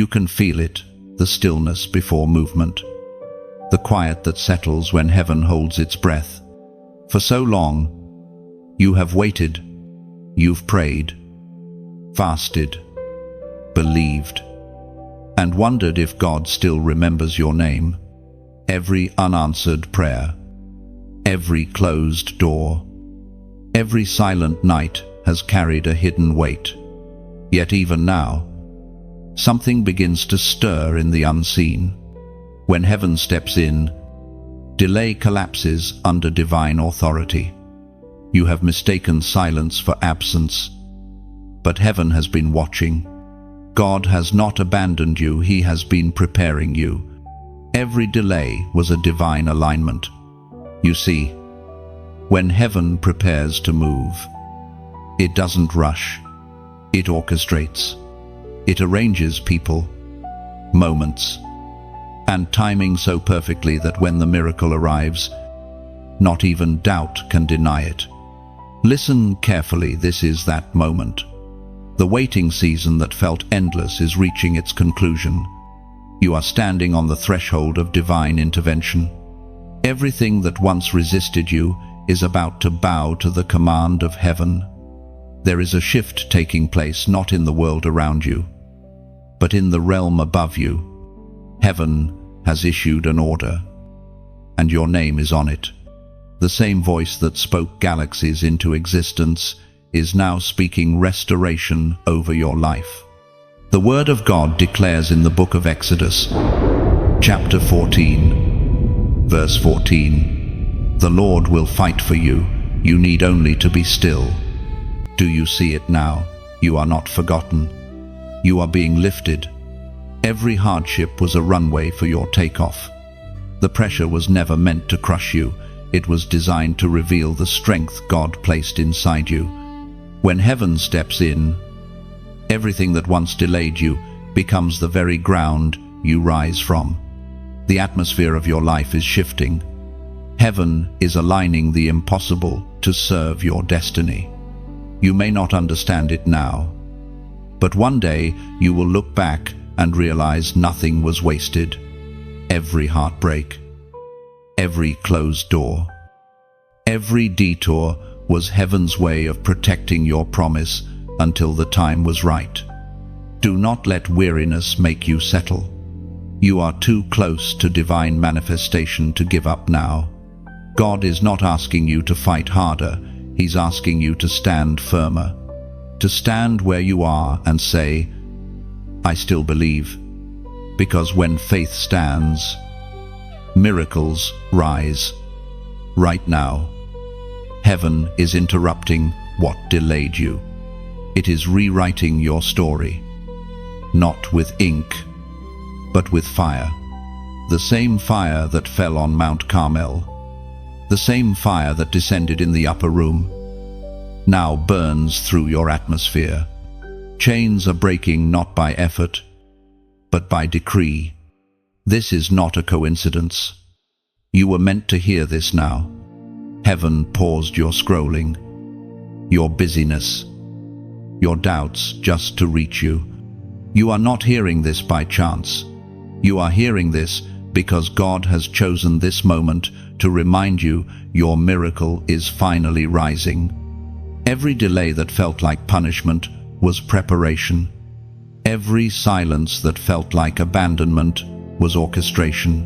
You can feel it, the stillness before movement, the quiet that settles when heaven holds its breath. For so long, you have waited, you've prayed, fasted, believed, and wondered if God still remembers your name. Every unanswered prayer, every closed door, every silent night has carried a hidden weight. Yet even now, something begins to stir in the unseen. When heaven steps in, delay collapses under divine authority. You have mistaken silence for absence, but heaven has been watching. God has not abandoned you, He has been preparing you. Every delay was a divine alignment. You see, when heaven prepares to move, it doesn't rush, it orchestrates. It arranges people, moments, and timing so perfectly that when the miracle arrives, not even doubt can deny it. Listen carefully, this is that moment. The waiting season that felt endless is reaching its conclusion. You are standing on the threshold of divine intervention. Everything that once resisted you is about to bow to the command of heaven. There is a shift taking place not in the world around you, but in the realm above you. Heaven has issued an order, and your name is on it. The same voice that spoke galaxies into existence is now speaking restoration over your life. The Word of God declares in the book of Exodus, chapter 14, verse 14, "The Lord will fight for you, you need only to be still." Do you see it now? You are not forgotten. You are being lifted. Every hardship was a runway for your takeoff. The pressure was never meant to crush you. It was designed to reveal the strength God placed inside you. When heaven steps in, everything that once delayed you becomes the very ground you rise from. The atmosphere of your life is shifting. Heaven is aligning the impossible to serve your destiny. You may not understand it now, but one day you will look back and realize nothing was wasted. Every heartbreak, every closed door, every detour was heaven's way of protecting your promise until the time was right. Do not let weariness make you settle. You are too close to divine manifestation to give up now. God is not asking you to fight harder, He's asking you to stand firmer, to stand where you are and say, "I still believe." Because when faith stands, miracles rise. Right now, heaven is interrupting what delayed you. It is rewriting your story, not with ink, but with fire. The same fire that fell on Mount Carmel, the same fire that descended in the upper room, now burns through your atmosphere. Chains are breaking not by effort, but by decree. This is not a coincidence. You were meant to hear this now. Heaven paused your scrolling, your busyness, your doubts just to reach you. You are not hearing this by chance. You are hearing this because God has chosen this moment to remind you your miracle is finally rising. Every delay that felt like punishment was preparation. Every silence that felt like abandonment was orchestration.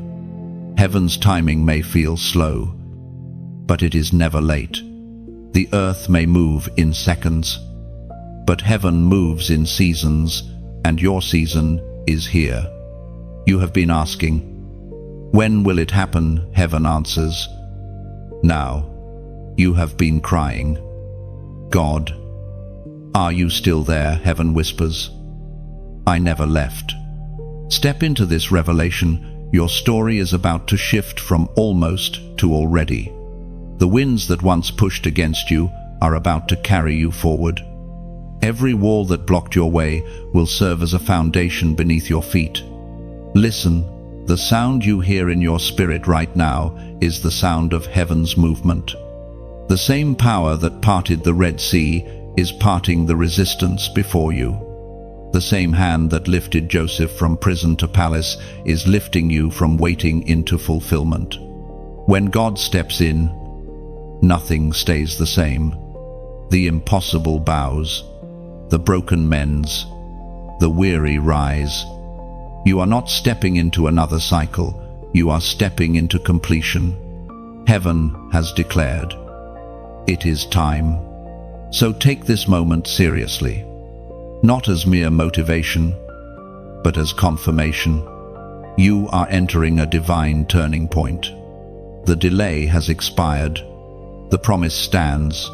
Heaven's timing may feel slow, but it is never late. The earth may move in seconds, but heaven moves in seasons, and your season is here. You have been asking, "When will it happen?" Heaven answers, "Now." You have been crying, "God, are you still there?" Heaven whispers, "I never left." Step into this revelation. Your story is about to shift from almost to already. The winds that once pushed against you are about to carry you forward. Every wall that blocked your way will serve as a foundation beneath your feet. Listen, the sound you hear in your spirit right now is the sound of heaven's movement. The same power that parted the Red Sea is parting the resistance before you. The same hand that lifted Joseph from prison to palace is lifting you from waiting into fulfillment. When God steps in, nothing stays the same. The impossible bows, the broken mends, the weary rise. You are not stepping into another cycle, you are stepping into completion. Heaven has declared, it is time. So take this moment seriously, not as mere motivation, but as confirmation. You are entering a divine turning point. The delay has expired. The promise stands.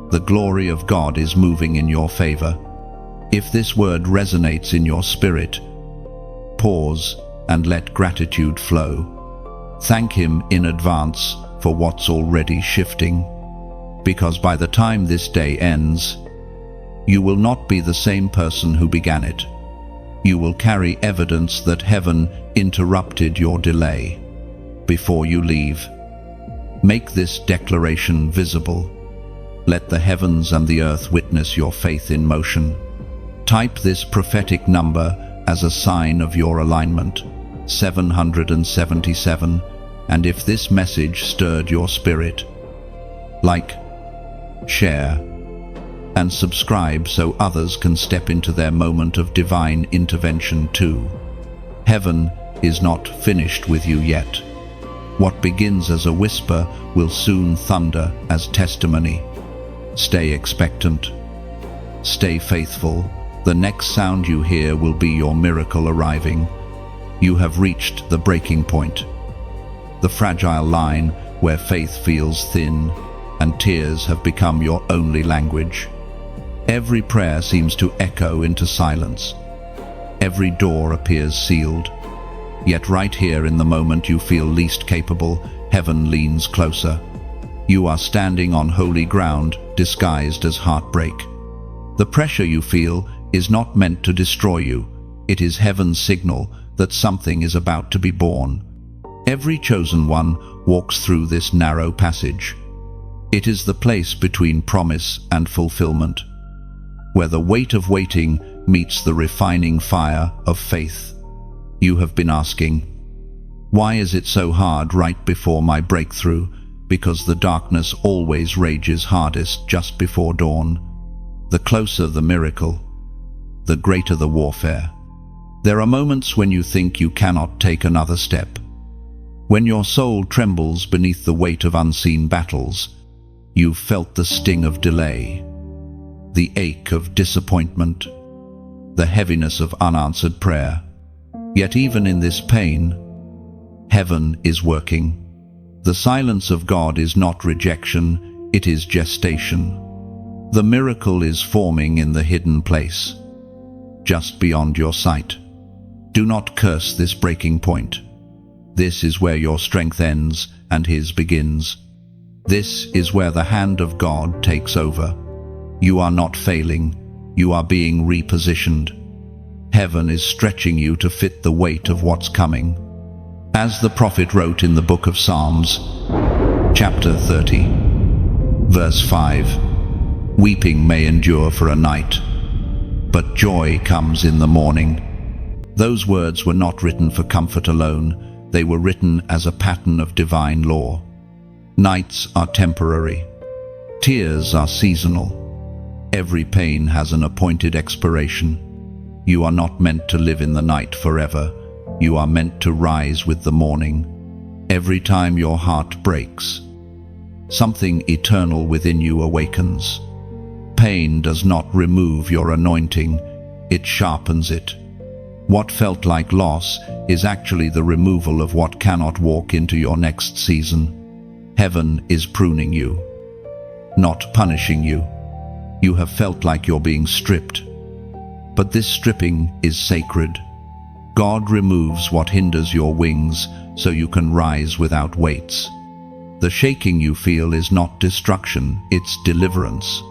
The glory of God is moving in your favor. If this word resonates in your spirit, pause and let gratitude flow. Thank Him in advance for what's already shifting, because by the time this day ends, you will not be the same person who began it. You will carry evidence that heaven interrupted your delay. Before you leave, make this declaration visible. Let the heavens and the earth witness your faith in motion. Type this prophetic number as a sign of your alignment, 777, and if this message stirred your spirit, like, share, and subscribe so others can step into their moment of divine intervention too. Heaven is not finished with you yet. What begins as a whisper will soon thunder as testimony. Stay expectant. Stay faithful. The next sound you hear will be your miracle arriving. You have reached the breaking point, the fragile line where faith feels thin and tears have become your only language. Every prayer seems to echo into silence. Every door appears sealed. Yet right here in the moment you feel least capable, heaven leans closer. You are standing on holy ground, disguised as heartbreak. The pressure you feel is not meant to destroy you. It is heaven's signal that something is about to be born. Every chosen one walks through this narrow passage. It is the place between promise and fulfillment, where the weight of waiting meets the refining fire of faith. You have been asking, why is it so hard right before my breakthrough? Because the darkness always rages hardest just before dawn. The closer the miracle, the greater the warfare. There are moments when you think you cannot take another step. When your soul trembles beneath the weight of unseen battles, you've felt the sting of delay, the ache of disappointment, the heaviness of unanswered prayer. Yet even in this pain, heaven is working. The silence of God is not rejection, it is gestation. The miracle is forming in the hidden place, just beyond your sight. Do not curse this breaking point. This is where your strength ends and His begins. This is where the hand of God takes over. You are not failing, you are being repositioned. Heaven is stretching you to fit the weight of what's coming. As the prophet wrote in the book of Psalms, chapter 30, verse 5, weeping may endure for a night, but joy comes in the morning. Those words were not written for comfort alone, they were written as a pattern of divine law. Nights are temporary. Tears are seasonal. Every pain has an appointed expiration. You are not meant to live in the night forever. You are meant to rise with the morning. Every time your heart breaks, something eternal within you awakens. Pain does not remove your anointing, it sharpens it. What felt like loss is actually the removal of what cannot walk into your next season. Heaven is pruning you, not punishing you. You have felt like you're being stripped. But this stripping is sacred. God removes what hinders your wings so you can rise without weights. The shaking you feel is not destruction, it's deliverance.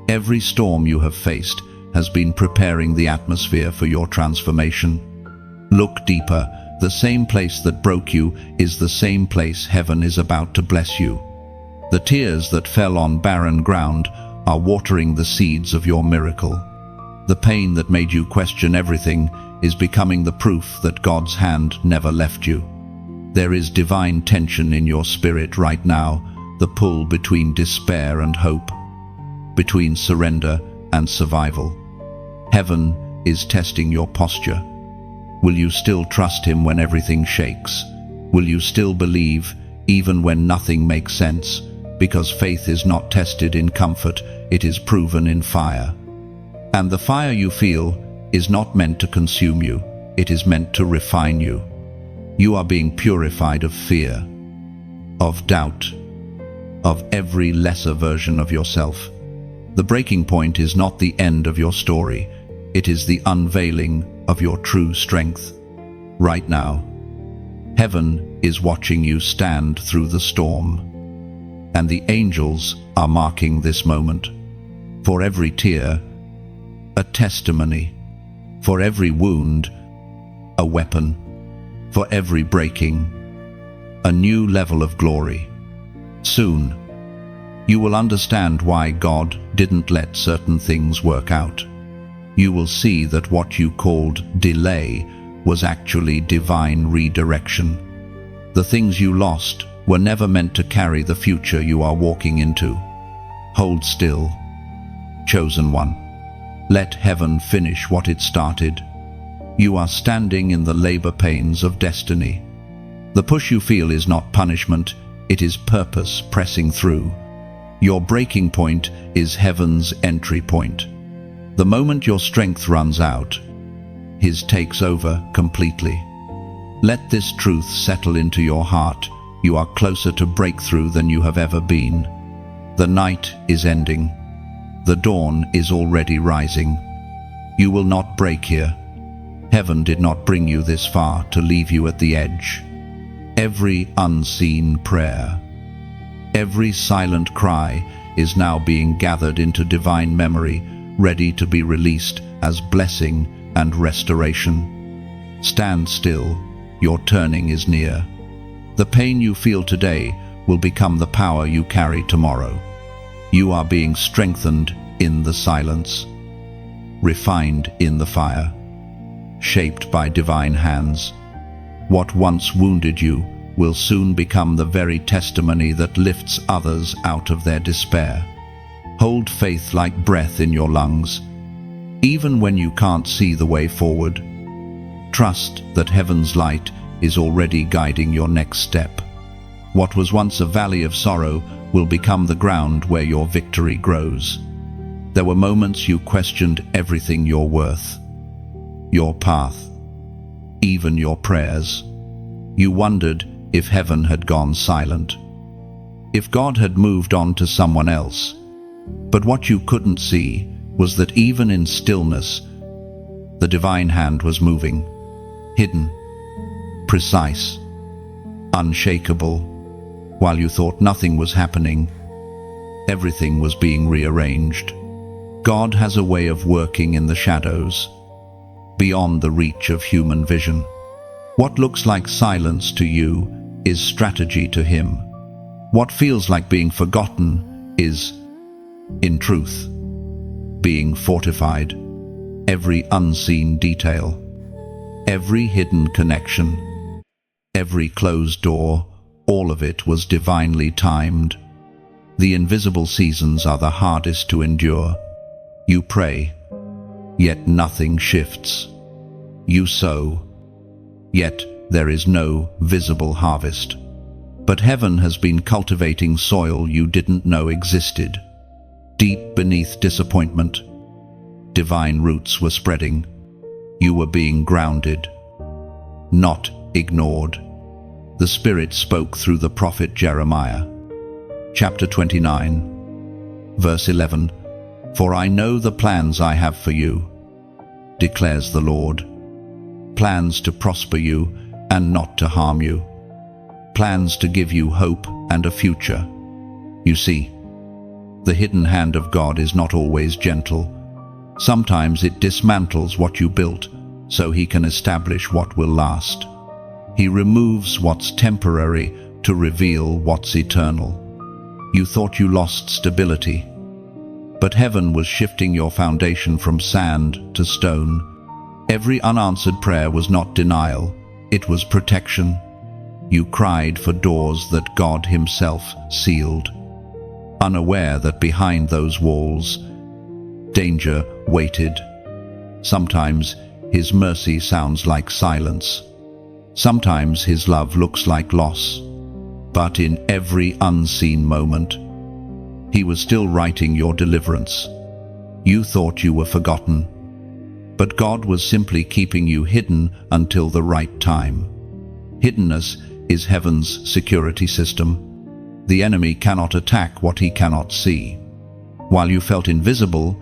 Every storm you have faced has been preparing the atmosphere for your transformation. Look deeper. The same place that broke you is the same place heaven is about to bless you. The tears that fell on barren ground are watering the seeds of your miracle. The pain that made you question everything is becoming the proof that God's hand never left you. There is divine tension in your spirit right now, the pull between despair and hope, between surrender and survival. Heaven is testing your posture. Will you still trust Him when everything shakes? Will you still believe even when nothing makes sense? Because faith is not tested in comfort, it is proven in fire. And the fire you feel is not meant to consume you, it is meant to refine you. You are being purified of fear, of doubt, of every lesser version of yourself. The breaking point is not the end of your story, it is the unveiling of your true strength. Right now, heaven is watching you stand through the storm, and the angels are marking this moment. For every tear, a testimony. For every wound, a weapon. For every breaking, a new level of glory. Soon, you will understand why God didn't let certain things work out. You will see that what you called delay was actually divine redirection. The things you lost were never meant to carry the future you are walking into. Hold still, chosen one. Let heaven finish what it started. You are standing in the labor pains of destiny. The push you feel is not punishment, it is purpose pressing through. Your breaking point is heaven's entry point. The moment your strength runs out, His takes over completely. Let this truth settle into your heart. You are closer to breakthrough than you have ever been. The night is ending. The dawn is already rising. You will not break here. Heaven did not bring you this far to leave you at the edge. Every unseen prayer, every silent cry is now being gathered into divine memory, ready to be released as blessing and restoration. Stand still, your turning is near. The pain you feel today will become the power you carry tomorrow. You are being strengthened in the silence, refined in the fire, shaped by divine hands. What once wounded you will soon become the very testimony that lifts others out of their despair. Hold faith like breath in your lungs, even when you can't see the way forward. Trust that heaven's light is already guiding your next step. What was once a valley of sorrow will become the ground where your victory grows. There were moments you questioned everything you're worth, your path, even your prayers. You wondered if heaven had gone silent, if God had moved on to someone else. But what you couldn't see was that even in stillness, the divine hand was moving, hidden, precise, unshakable. While you thought nothing was happening, everything was being rearranged. God has a way of working in the shadows, beyond the reach of human vision. What looks like silence to you is strategy to Him. What feels like being forgotten is, in truth, being fortified. Every unseen detail, every hidden connection, every closed door, all of it was divinely timed. The invisible seasons are the hardest to endure. You pray, yet nothing shifts. You sow, yet there is no visible harvest. But heaven has been cultivating soil you didn't know existed. Deep beneath disappointment, divine roots were spreading. You were being grounded, not ignored. The Spirit spoke through the prophet Jeremiah. Chapter 29, verse 11. For I know the plans I have for you, declares the Lord. Plans to prosper you and not to harm you. Plans to give you hope and a future. You see, the hidden hand of God is not always gentle. Sometimes it dismantles what you built so He can establish what will last. He removes what's temporary to reveal what's eternal. You thought you lost stability. But heaven was shifting your foundation from sand to stone. Every unanswered prayer was not denial, it was protection. You cried for doors that God Himself sealed, unaware that behind those walls, danger waited. Sometimes His mercy sounds like silence. Sometimes His love looks like loss. But in every unseen moment, He was still writing your deliverance. You thought you were forgotten, but God was simply keeping you hidden until the right time. Hiddenness is heaven's security system. The enemy cannot attack what he cannot see. While you felt invisible,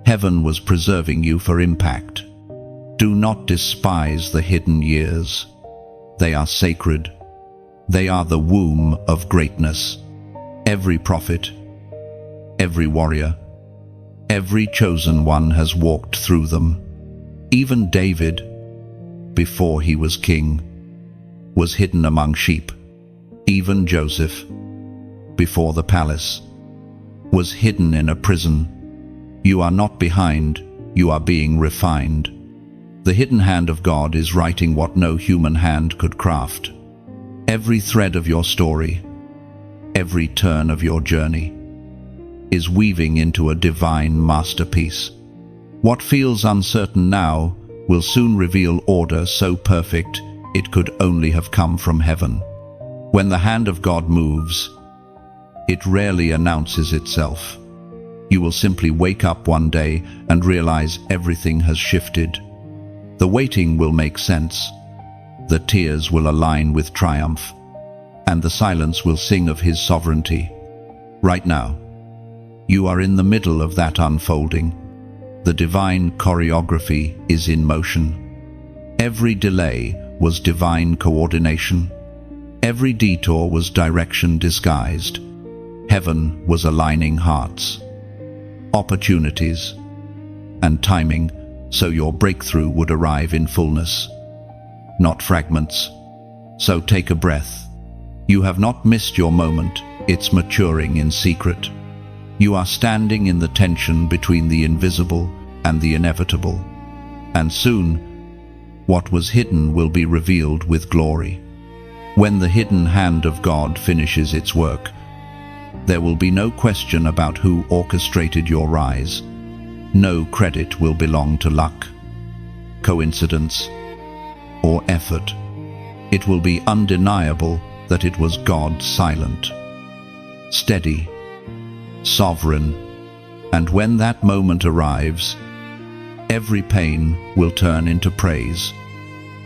heaven was preserving you for impact. Do not despise the hidden years. They are sacred. They are the womb of greatness. Every prophet, every warrior, every chosen one has walked through them. Even David, before he was king, was hidden among sheep. Even Joseph, before the palace, was hidden in a prison. You are not behind, you are being refined. The hidden hand of God is writing what no human hand could craft. Every thread of your story, every turn of your journey, is weaving into a divine masterpiece. What feels uncertain now will soon reveal order so perfect it could only have come from heaven. When the hand of God moves, it rarely announces itself. You will simply wake up one day and realize everything has shifted. The waiting will make sense. The tears will align with triumph, and the silence will sing of His sovereignty. Right now, you are in the middle of that unfolding. The divine choreography is in motion. Every delay was divine coordination. Every detour was direction disguised. Heaven was aligning hearts, opportunities, and timing so your breakthrough would arrive in fullness, not fragments. So take a breath. You have not missed your moment, it's maturing in secret. You are standing in the tension between the invisible and the inevitable, and soon, what was hidden will be revealed with glory. When the hidden hand of God finishes its work, there will be no question about who orchestrated your rise. No credit will belong to luck, coincidence, or effort. It will be undeniable that it was God, silent, steady, sovereign, and when that moment arrives, every pain will turn into praise.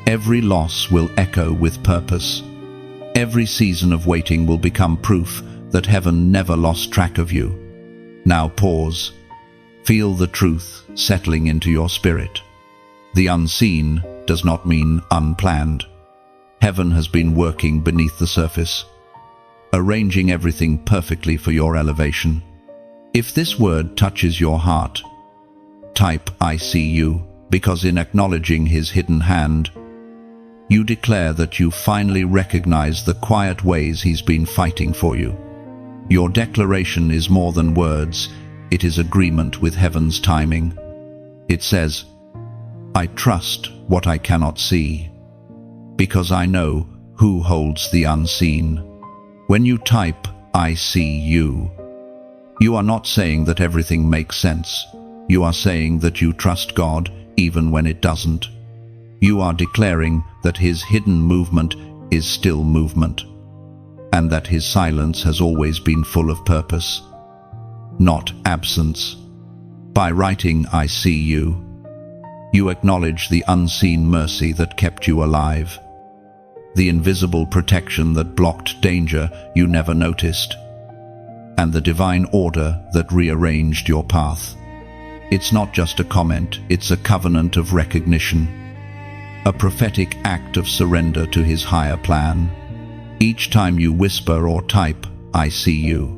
Every loss will echo with purpose. Every season of waiting will become proof that heaven never lost track of you. Now pause. Feel the truth settling into your spirit. The unseen does not mean unplanned. Heaven has been working beneath the surface, arranging everything perfectly for your elevation. If this word touches your heart, type "I see you," because in acknowledging His hidden hand, you declare that you finally recognize the quiet ways He's been fighting for you. Your declaration is more than words, it is agreement with heaven's timing. It says, "I trust what I cannot see, because I know who holds the unseen." When you type "I see you," you are not saying that everything makes sense. You are saying that you trust God even when it doesn't. You are declaring that His hidden movement is still movement, and that His silence has always been full of purpose, not absence. By writing "I see you," you acknowledge the unseen mercy that kept you alive, the invisible protection that blocked danger you never noticed, and the divine order that rearranged your path. It's not just a comment, it's a covenant of recognition, a prophetic act of surrender to His higher plan. Each time you whisper or type "I see you,"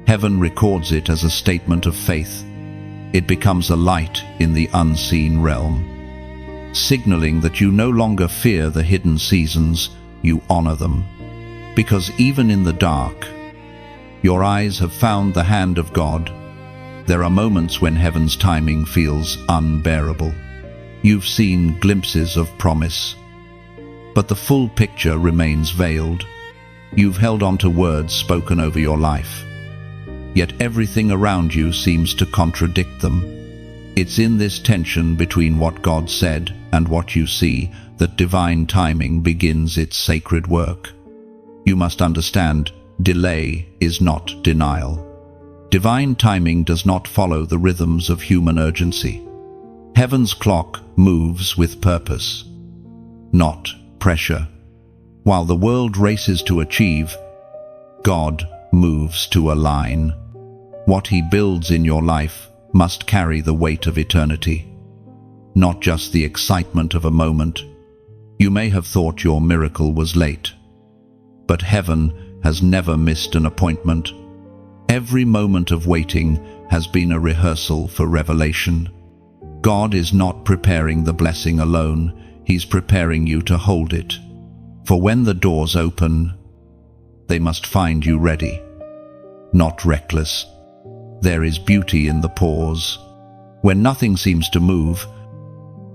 heaven records it as a statement of faith. It becomes a light in the unseen realm, signaling that you no longer fear the hidden seasons, you honor them. Because even in the dark, your eyes have found the hand of God, There are moments when heaven's timing feels unbearable. You've seen glimpses of promise, but the full picture remains veiled. You've held on to words spoken over your life, yet everything around you seems to contradict them. It's in this tension between what God said and what you see that divine timing begins its sacred work. You must understand, delay is not denial. Divine timing does not follow the rhythms of human urgency. Heaven's clock moves with purpose, not pressure. While the world races to achieve, God moves to align. What He builds in your life must carry the weight of eternity, not just the excitement of a moment. You may have thought your miracle was late, but heaven has never missed an appointment. Every moment of waiting has been a rehearsal for revelation. God is not preparing the blessing alone, He's preparing you to hold it. For when the doors open, they must find you ready, not reckless. There is beauty in the pause. When nothing seems to move,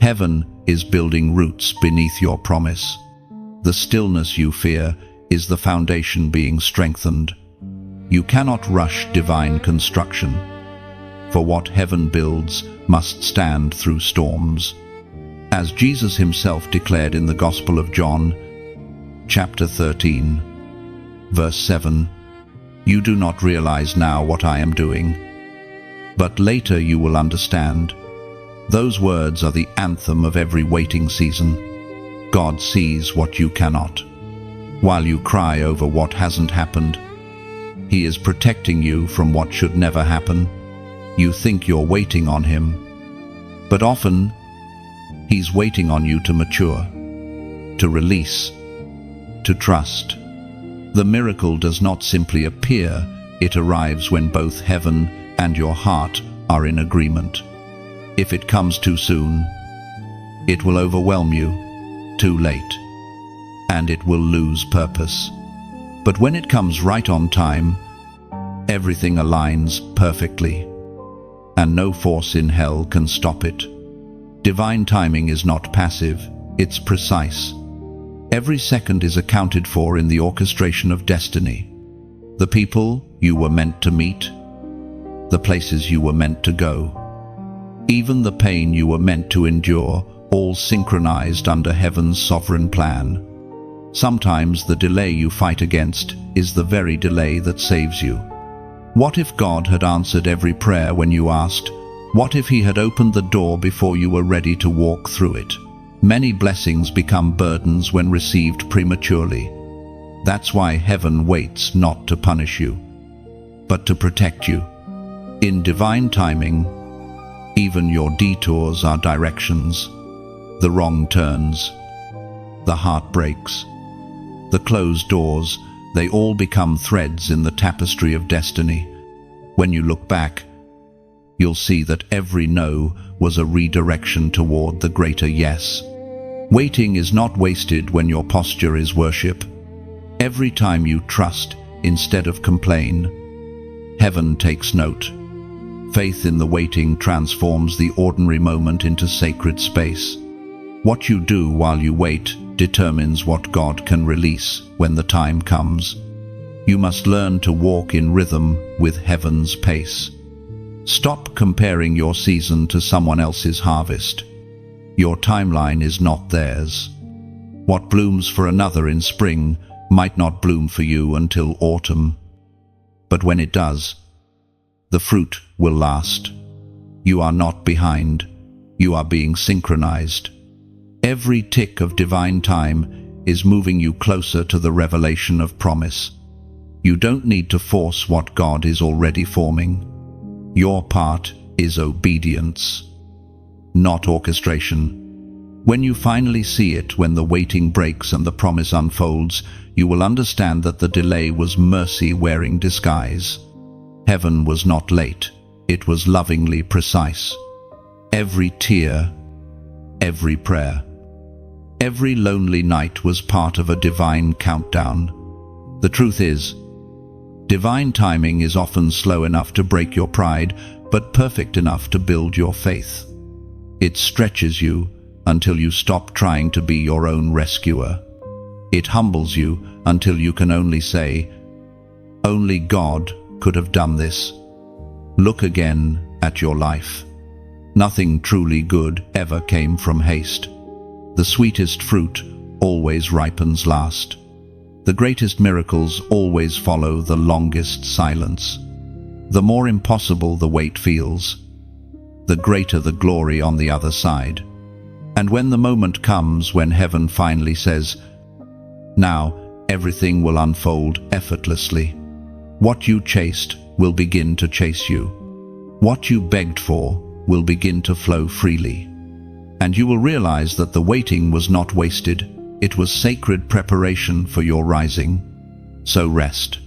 heaven is building roots beneath your promise. The stillness you fear is the foundation being strengthened. You cannot rush divine construction, for what heaven builds must stand through storms. As Jesus Himself declared in the Gospel of John, chapter 13, verse 7, "You do not realize now what I am doing, but later you will understand." Those words are the anthem of every waiting season. God sees what you cannot. While you cry over what hasn't happened, He is protecting you from what should never happen. You think you're waiting on Him, but often He's waiting on you to mature, to release, to trust. The miracle does not simply appear, it arrives when both heaven and your heart are in agreement. If it comes too soon, it will overwhelm you. Too late, and it will lose purpose. But when it comes right on time, everything aligns perfectly, and no force in hell can stop it. Divine timing is not passive, it's precise. Every second is accounted for in the orchestration of destiny. The people you were meant to meet, the places you were meant to go, even the pain you were meant to endure, all synchronized under heaven's sovereign plan. Sometimes the delay you fight against is the very delay that saves you. What if God had answered every prayer when you asked? What if He had opened the door before you were ready to walk through it? Many blessings become burdens when received prematurely. That's why heaven waits not to punish you, but to protect you. In divine timing, even your detours are directions. The wrong turns, the heartbreaks, the closed doors, they all become threads in the tapestry of destiny. When you look back, you'll see that every no was a redirection toward the greater yes. Waiting is not wasted when your posture is worship. Every time you trust instead of complain, heaven takes note. Faith in the waiting transforms the ordinary moment into sacred space. What you do while you wait determines what God can release when the time comes. You must learn to walk in rhythm with heaven's pace. Stop comparing your season to someone else's harvest. Your timeline is not theirs. What blooms for another in spring might not bloom for you until autumn. But when it does, the fruit will last. You are not behind. You are being synchronized. Every tick of divine time is moving you closer to the revelation of promise. You don't need to force what God is already forming. Your part is obedience, not orchestration. When you finally see it, when the waiting breaks and the promise unfolds, you will understand that the delay was mercy wearing disguise. Heaven was not late, it was lovingly precise. Every tear, every prayer, every lonely night was part of a divine countdown. The truth is, divine timing is often slow enough to break your pride, but perfect enough to build your faith. It stretches you until you stop trying to be your own rescuer. It humbles you until you can only say, "Only God could have done this." Look again at your life. Nothing truly good ever came from haste. The sweetest fruit always ripens last. The greatest miracles always follow the longest silence. The more impossible the wait feels, the greater the glory on the other side. And when the moment comes when heaven finally says, "Now everything will unfold effortlessly," what you chased will begin to chase you. What you begged for will begin to flow freely. And you will realize that the waiting was not wasted. It was sacred preparation for your rising. So rest.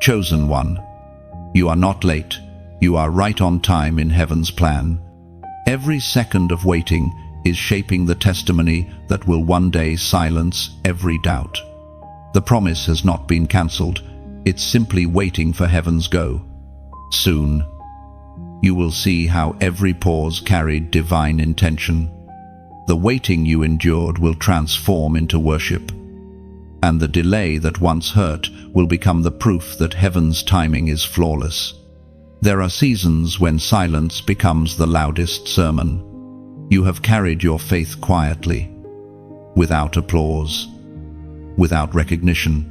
Chosen one, you are not late. You are right on time in heaven's plan. Every second of waiting is shaping the testimony that will one day silence every doubt. The promise has not been cancelled. It's simply waiting for heaven's go. Soon, you will see how every pause carried divine intention. The waiting you endured will transform into worship, and the delay that once hurt will become the proof that heaven's timing is flawless. There are seasons when silence becomes the loudest sermon. You have carried your faith quietly, without applause, without recognition.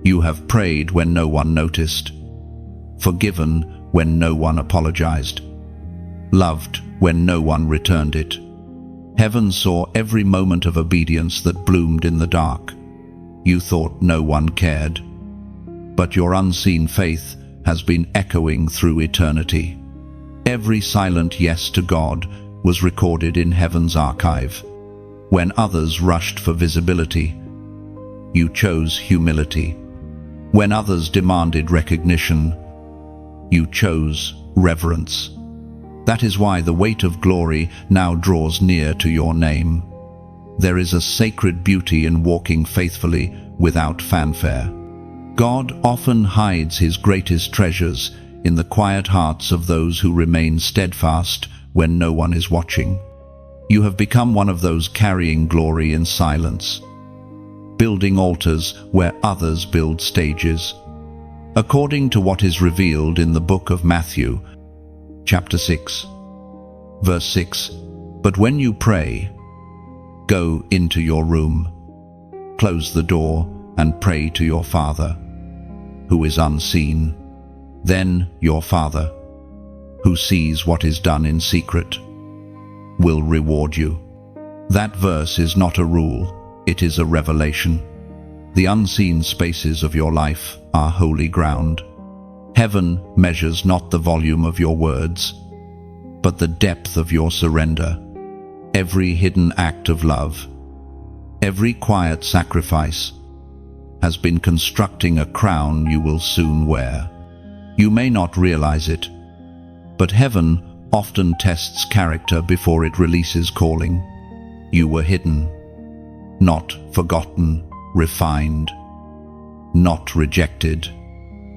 You have prayed when no one noticed, forgiven when no one apologized, loved when no one returned it. Heaven saw every moment of obedience that bloomed in the dark. You thought no one cared, but your unseen faith has been echoing through eternity. Every silent yes to God was recorded in heaven's archive. When others rushed for visibility, you chose humility. When others demanded recognition, you chose reverence. That is why the weight of glory now draws near to your name. There is a sacred beauty in walking faithfully without fanfare. God often hides his greatest treasures in the quiet hearts of those who remain steadfast when no one is watching. You have become one of those carrying glory in silence, building altars where others build stages. According to what is revealed in the book of Matthew, chapter 6, verse 6, "But when you pray, go into your room, close the door, and pray to your Father, who is unseen. Then your Father, who sees what is done in secret, will reward you." That verse is not a rule, it is a revelation. The unseen spaces of your life are holy ground. Heaven measures not the volume of your words, but the depth of your surrender. Every hidden act of love, every quiet sacrifice, has been constructing a crown you will soon wear. You may not realize it, but heaven often tests character before it releases calling. You were hidden, not forgotten, refined, not rejected.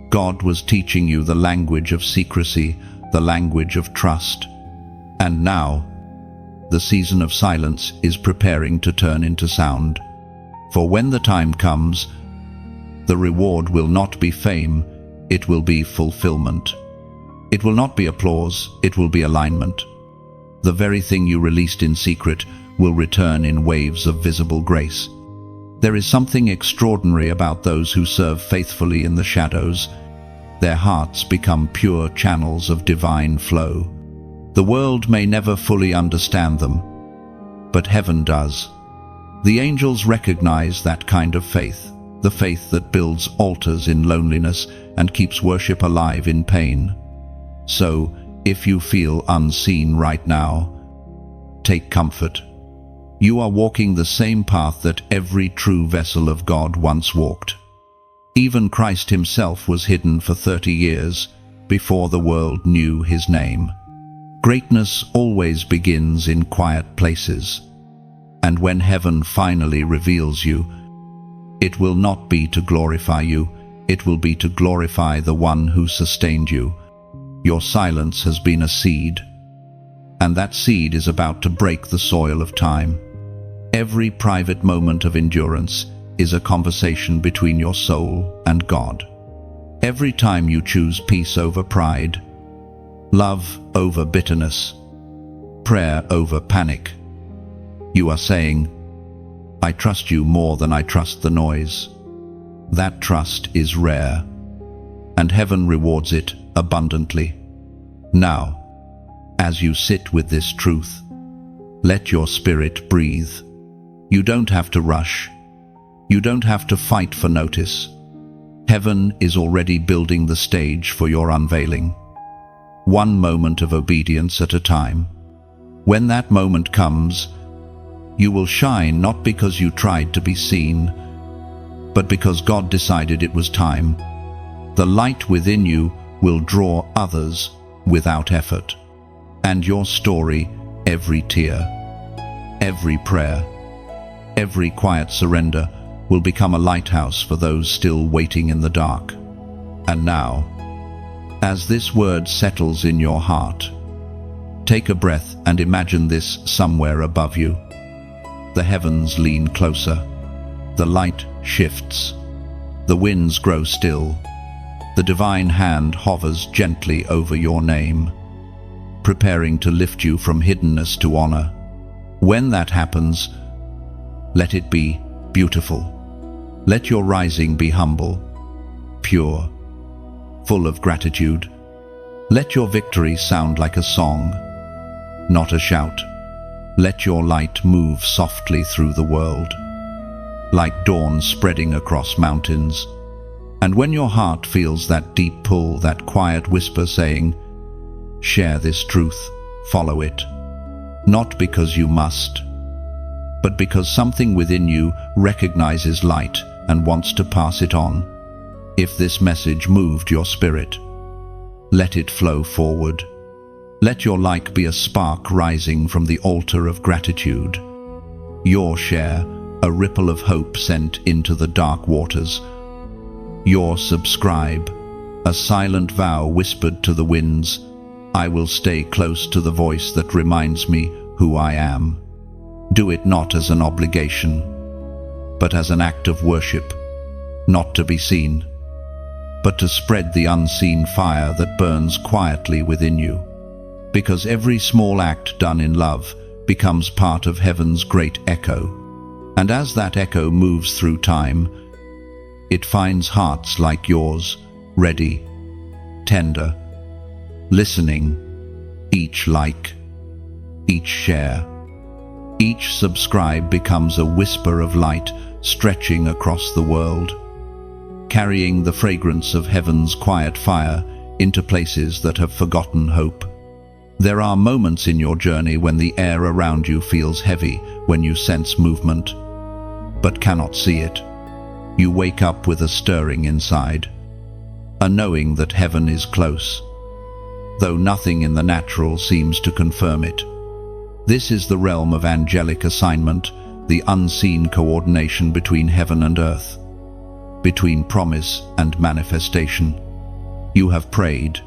God was teaching you the language of secrecy, the language of trust. And now, the season of silence is preparing to turn into sound. For when the time comes, the reward will not be fame, it will be fulfillment. It will not be applause, it will be alignment. The very thing you released in secret will return in waves of visible grace. There is something extraordinary about those who serve faithfully in the shadows. Their hearts become pure channels of divine flow. The world may never fully understand them, but heaven does. The angels recognize that kind of faith, the faith that builds altars in loneliness and keeps worship alive in pain. So, if you feel unseen right now, take comfort. You are walking the same path that every true vessel of God once walked. Even Christ himself was hidden for 30 years before the world knew his name. Greatness always begins in quiet places, and when heaven finally reveals you, it will not be to glorify you, it will be to glorify the one who sustained you. Your silence has been a seed, and that seed is about to break the soil of time. Every private moment of endurance is a conversation between your soul and God. Every time you choose peace over pride, love over bitterness, prayer over panic, you are saying, I trust you more than I trust the noise. That trust is rare, and heaven rewards it abundantly. Now, as you sit with this truth, let your spirit breathe. You don't have to rush. You don't have to fight for notice. Heaven is already building the stage for your unveiling. One moment of obedience at a time. When that moment comes, you will shine not because you tried to be seen, but because God decided it was time. The light within you will draw others without effort. And your story, every tear, every prayer, every quiet surrender will become a lighthouse for those still waiting in the dark. And now, as this word settles in your heart, take a breath and imagine this somewhere above you. The heavens lean closer. The light shifts. The winds grow still. The divine hand hovers gently over your name, preparing to lift you from hiddenness to honor. When that happens, let it be beautiful. Let your rising be humble, pure, full of gratitude. Let your victory sound like a song, not a shout. Let your light move softly through the world, like dawn spreading across mountains. And when your heart feels that deep pull, that quiet whisper saying, share this truth, follow it. Not because you must, but because something within you recognizes light and wants to pass it on. If this message moved your spirit, let it flow forward. Let your like be a spark rising from the altar of gratitude. Your share, a ripple of hope sent into the dark waters. Your subscribe, a silent vow whispered to the winds. I will stay close to the voice that reminds me who I am. Do it not as an obligation, but as an act of worship, not to be seen, but to spread the unseen fire that burns quietly within you. Because every small act done in love becomes part of heaven's great echo. And as that echo moves through time, it finds hearts like yours, ready, tender, listening. Each like, each share, each subscribe becomes a whisper of light stretching across the world, carrying the fragrance of heaven's quiet fire into places that have forgotten hope. There are moments in your journey when the air around you feels heavy, when you sense movement, but cannot see it. You wake up with a stirring inside, a knowing that heaven is close, though nothing in the natural seems to confirm it. This is the realm of angelic assignment, the unseen coordination between heaven and earth, between promise and manifestation. You have prayed,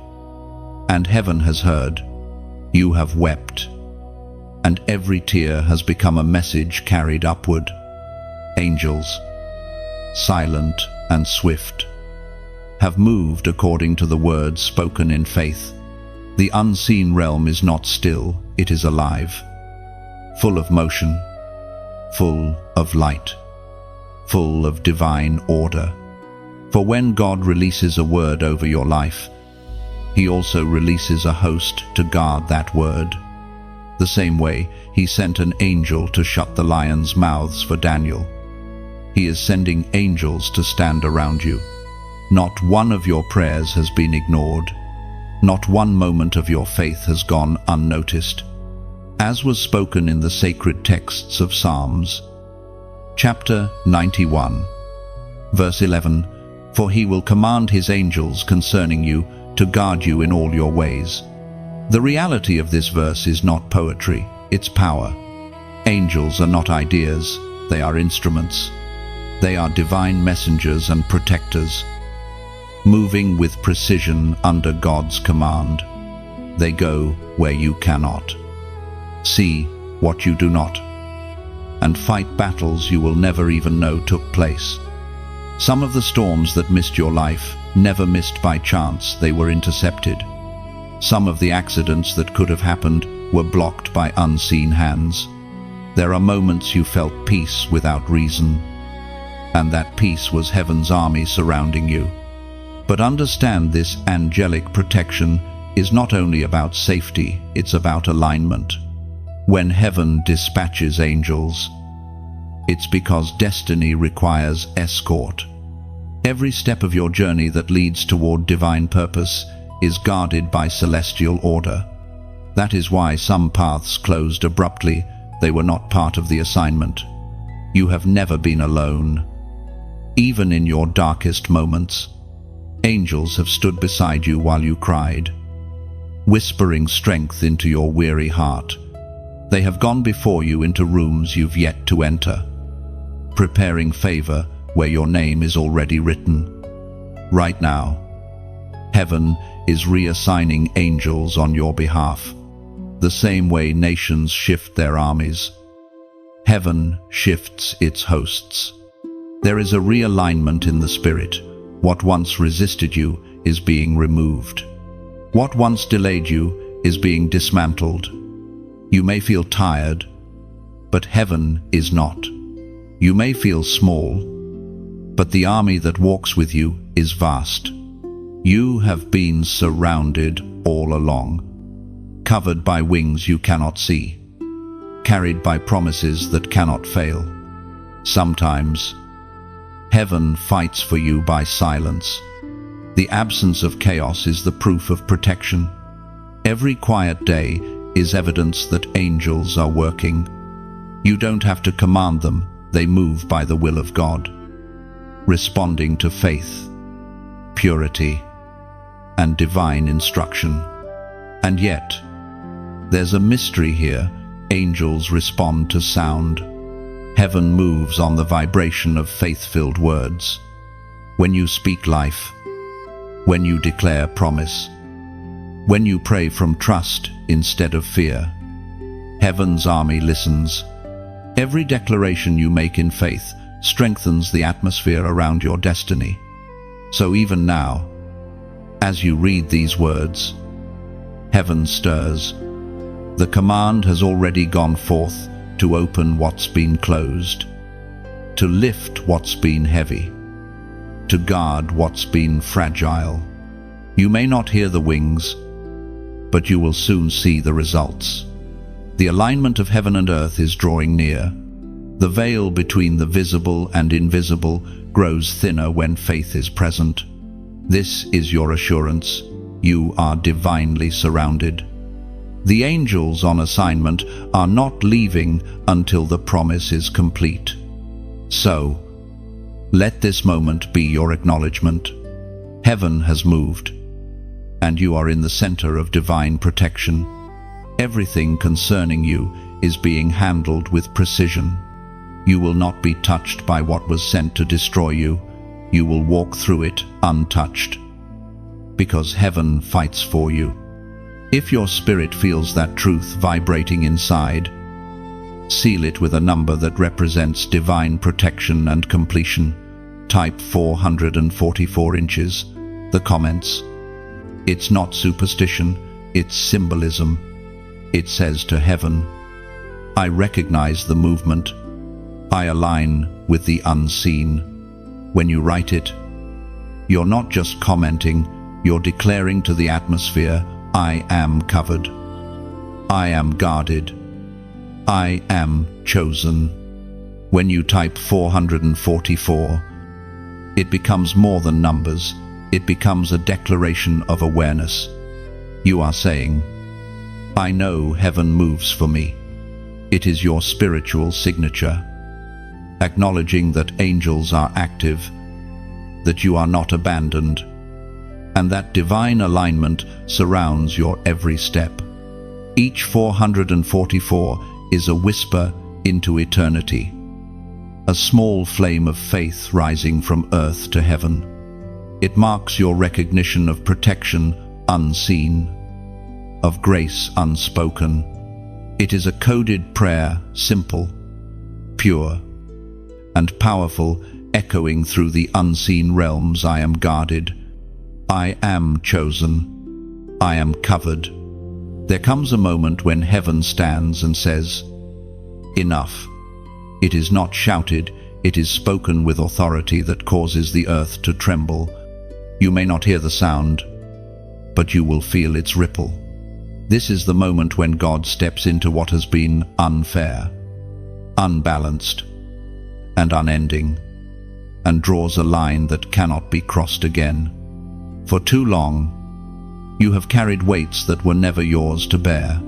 and heaven has heard. You have wept, and every tear has become a message carried upward. Angels, silent and swift, have moved according to the words spoken in faith. The unseen realm is not still, it is alive, full of motion, full of light, full of divine order. For when God releases a word over your life, He also releases a host to guard that word. The same way He sent an angel to shut the lions' mouths for Daniel, He is sending angels to stand around you. Not one of your prayers has been ignored. Not one moment of your faith has gone unnoticed. As was spoken in the sacred texts of Psalms, chapter 91, verse 11, for He will command His angels concerning you to guard you in all your ways. The reality of this verse is not poetry, it's power. Angels are not ideas, they are instruments. They are divine messengers and protectors. moving with precision under God's command. They go where you cannot, see what you do not, and fight battles you will never even know took place. Some of the storms that missed your life never missed by chance, they were intercepted. Some of the accidents that could have happened were blocked by unseen hands. There are moments you felt peace without reason, and that peace was heaven's army surrounding you. But understand, this angelic protection is not only about safety, it's about alignment. When heaven dispatches angels, it's because destiny requires escort. Every step of your journey that leads toward divine purpose is guarded by celestial order. That is why some paths closed abruptly. They were not part of the assignment. You have never been alone. Even in your darkest moments, angels have stood beside you while you cried, whispering strength into your weary heart. They have gone before you into rooms you've yet to enter, preparing favor where your name is already written. Right now, heaven is reassigning angels on your behalf. The same way nations shift their armies, heaven shifts its hosts. There is a realignment in the spirit. What once resisted you is being removed. What once delayed you is being dismantled. You may feel tired, but heaven is not. You may feel small, but the army that walks with you is vast. You have been surrounded all along, covered by wings you cannot see, carried by promises that cannot fail. Sometimes, heaven fights for you by silence. The absence of chaos is the proof of protection. Every quiet day is evidence that angels are working. You don't have to command them, they move by the will of God, responding to faith, purity, and divine instruction. And yet, there's a mystery here. Angels respond to sound. Heaven moves on the vibration of faith-filled words. When you speak life, when you declare promise, when you pray from trust instead of fear, heaven's army listens. Every declaration you make in faith strengthens the atmosphere around your destiny. So even now, as you read these words, heaven stirs. The command has already gone forth to open what's been closed, to lift what's been heavy, to guard what's been fragile. You may not hear the wings, but you will soon see the results. The alignment of heaven and earth is drawing near. The veil between the visible and invisible grows thinner when faith is present. This is your assurance. You are divinely surrounded. The angels on assignment are not leaving until the promise is complete. So, let this moment be your acknowledgement. Heaven has moved, and you are in the center of divine protection. Everything concerning you is being handled with precision. You will not be touched by what was sent to destroy you. You will walk through it untouched, because heaven fights for you. If your spirit feels that truth vibrating inside, seal it with a number that represents divine protection and completion. Type 444 inches. The comments. It's not superstition, it's symbolism. It says to heaven, I recognize the movement. I align with the unseen. When you write it, you're not just commenting, you're declaring to the atmosphere, I am covered. I am guarded. I am chosen. When you type 444, it becomes more than numbers. It becomes a declaration of awareness. You are saying, I know heaven moves for me. It is your spiritual signature, acknowledging that angels are active, that you are not abandoned, and that divine alignment surrounds your every step. Each 444 is a whisper into eternity, a small flame of faith rising from earth to heaven. It marks your recognition of protection unseen, of grace unspoken. It is a coded prayer, simple, pure, and powerful, echoing through the unseen realms. I am guarded. I am chosen. I am covered. There comes a moment when heaven stands and says, "Enough." It is not shouted, it is spoken with authority that causes the earth to tremble. You may not hear the sound, but you will feel its ripple. This is the moment when God steps into what has been unfair, unbalanced, and unending, and draws a line that cannot be crossed again. For too long, you have carried weights that were never yours to bear.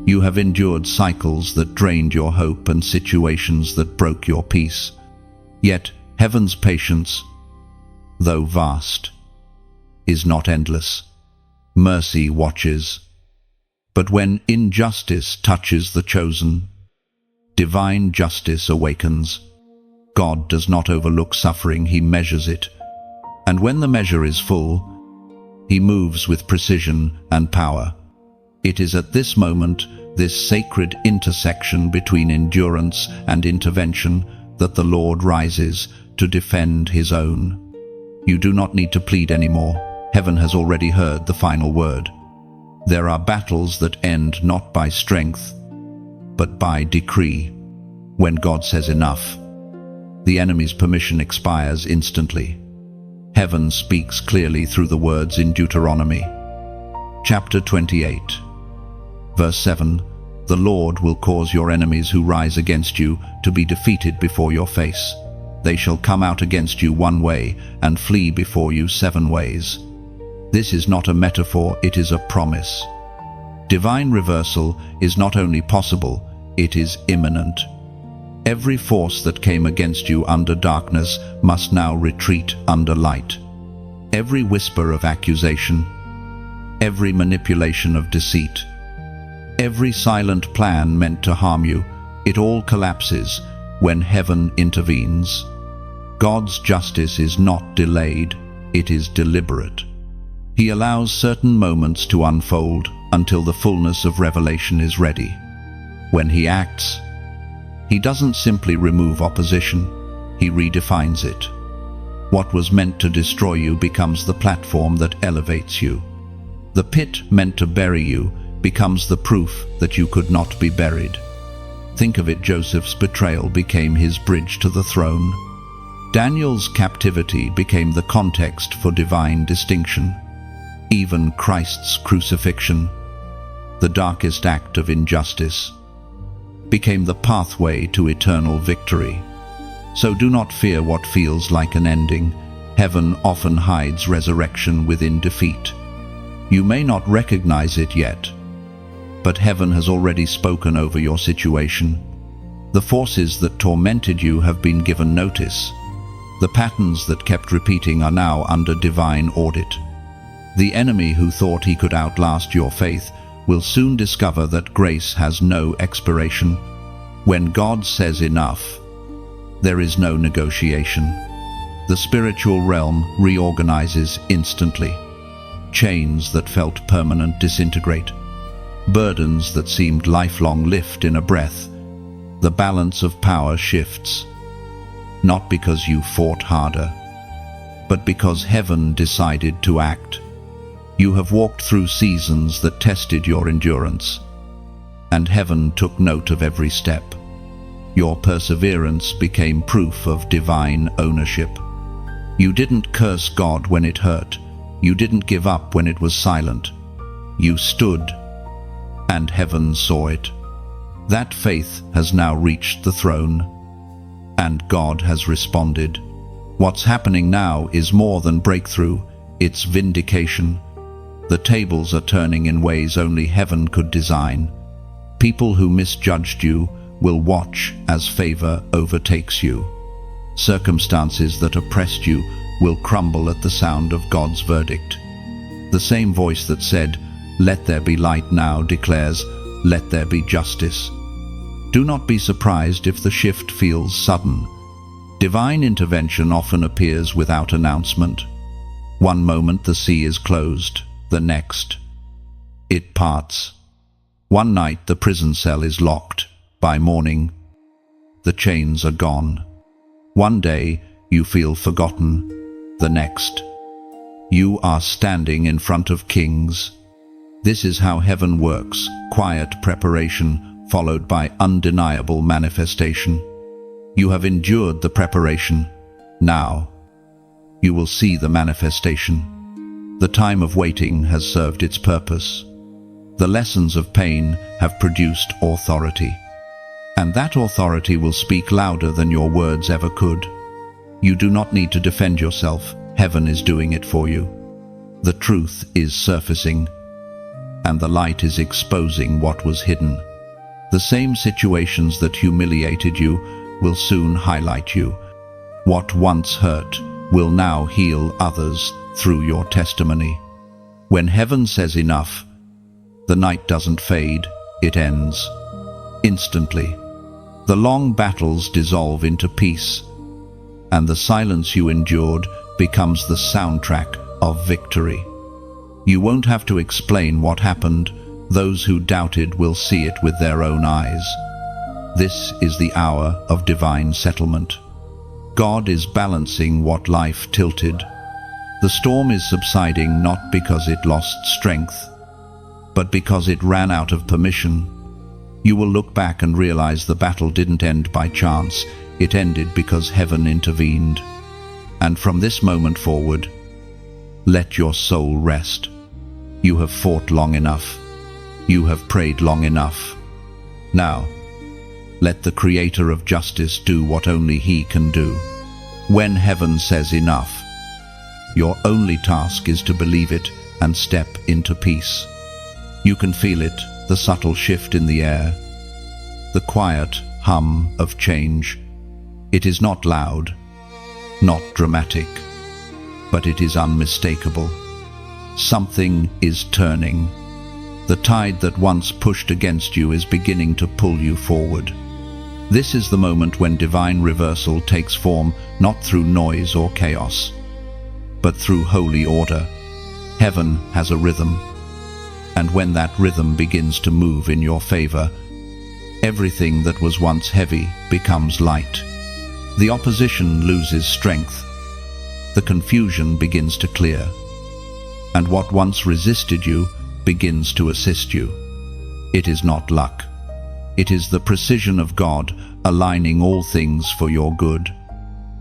You have endured cycles that drained your hope and situations that broke your peace. Yet heaven's patience, though vast, is not endless. Mercy watches. But when injustice touches the chosen, divine justice awakens. God does not overlook suffering, he measures it. And when the measure is full, he moves with precision and power. It is at this moment, this sacred intersection between endurance and intervention, that the Lord rises to defend his own. You do not need to plead anymore. Heaven has already heard the final word. There are battles that end not by strength, but by decree. When God says enough, the enemy's permission expires instantly. Heaven speaks clearly through the words in Deuteronomy. Chapter 28, verse 7, "The Lord will cause your enemies who rise against you to be defeated before your face. They shall come out against you one way and flee before you 7 ways. This is not a metaphor, it is a promise. Divine reversal is not only possible, it is imminent. Every force that came against you under darkness must now retreat under light. Every whisper of accusation, every manipulation of deceit, every silent plan meant to harm you, it all collapses when heaven intervenes. God's justice is not delayed, it is deliberate. He allows certain moments to unfold until the fullness of revelation is ready. When he acts, he doesn't simply remove opposition, he redefines it. What was meant to destroy you becomes the platform that elevates you. The pit meant to bury you becomes the proof that you could not be buried. Think of it, Joseph's betrayal became his bridge to the throne. Daniel's captivity became the context for divine distinction. Even Christ's crucifixion, the darkest act of injustice, became the pathway to eternal victory. So do not fear what feels like an ending. Heaven often hides resurrection within defeat. You may not recognize it yet, but heaven has already spoken over your situation. The forces that tormented you have been given notice. The patterns that kept repeating are now under divine audit. The enemy who thought he could outlast your faith will soon discover that grace has no expiration. When God says enough, there is no negotiation. The spiritual realm reorganizes instantly. Chains that felt permanent disintegrate. Burdens that seemed lifelong lift in a breath. The balance of power shifts. Not because you fought harder, but because heaven decided to act. You have walked through seasons that tested your endurance, and heaven took note of every step. Your perseverance became proof of divine ownership. You didn't curse God when it hurt. You didn't give up when it was silent. You stood, and heaven saw it. That faith has now reached the throne, and God has responded. What's happening now is more than breakthrough, it's vindication. The tables are turning in ways only heaven could design. People who misjudged you will watch as favor overtakes you. Circumstances that oppressed you will crumble at the sound of God's verdict. The same voice that said, "Let there be light," now declares, "Let there be justice." Do not be surprised if the shift feels sudden. Divine intervention often appears without announcement. One moment the sea is closed, the next it parts. One night the prison cell is locked. By morning, the chains are gone. One day you feel forgotten. The next, you are standing in front of kings. This is how heaven works: quiet preparation followed by undeniable manifestation. You have endured the preparation. Now you will see the manifestation. The time of waiting has served its purpose. The lessons of pain have produced authority. And that authority will speak louder than your words ever could. You do not need to defend yourself. Heaven is doing it for you. The truth is surfacing, and the light is exposing what was hidden. The same situations that humiliated you will soon highlight you. What once hurt will now heal others through your testimony. When heaven says enough, the night doesn't fade, it ends. Instantly, the long battles dissolve into peace, and the silence you endured becomes the soundtrack of victory. You won't have to explain what happened. Those who doubted will see it with their own eyes. This is the hour of divine settlement. God is balancing what life tilted. The storm is subsiding not because it lost strength, but because it ran out of permission. You will look back and realize the battle didn't end by chance. It ended because heaven intervened. And from this moment forward, let your soul rest. You have fought long enough. You have prayed long enough. Now, let the Creator of justice do what only He can do. When heaven says enough, your only task is to believe it and step into peace. You can feel it, the subtle shift in the air, the quiet hum of change. It is not loud, not dramatic, but it is unmistakable. Something is turning. The tide that once pushed against you is beginning to pull you forward. This is the moment when divine reversal takes form, not through noise or chaos, but through holy order. Heaven has a rhythm, and when that rhythm begins to move in your favor, everything that was once heavy becomes light. The opposition loses strength. The confusion begins to clear, and what once resisted you begins to assist you. It is not luck. It is the precision of God aligning all things for your good.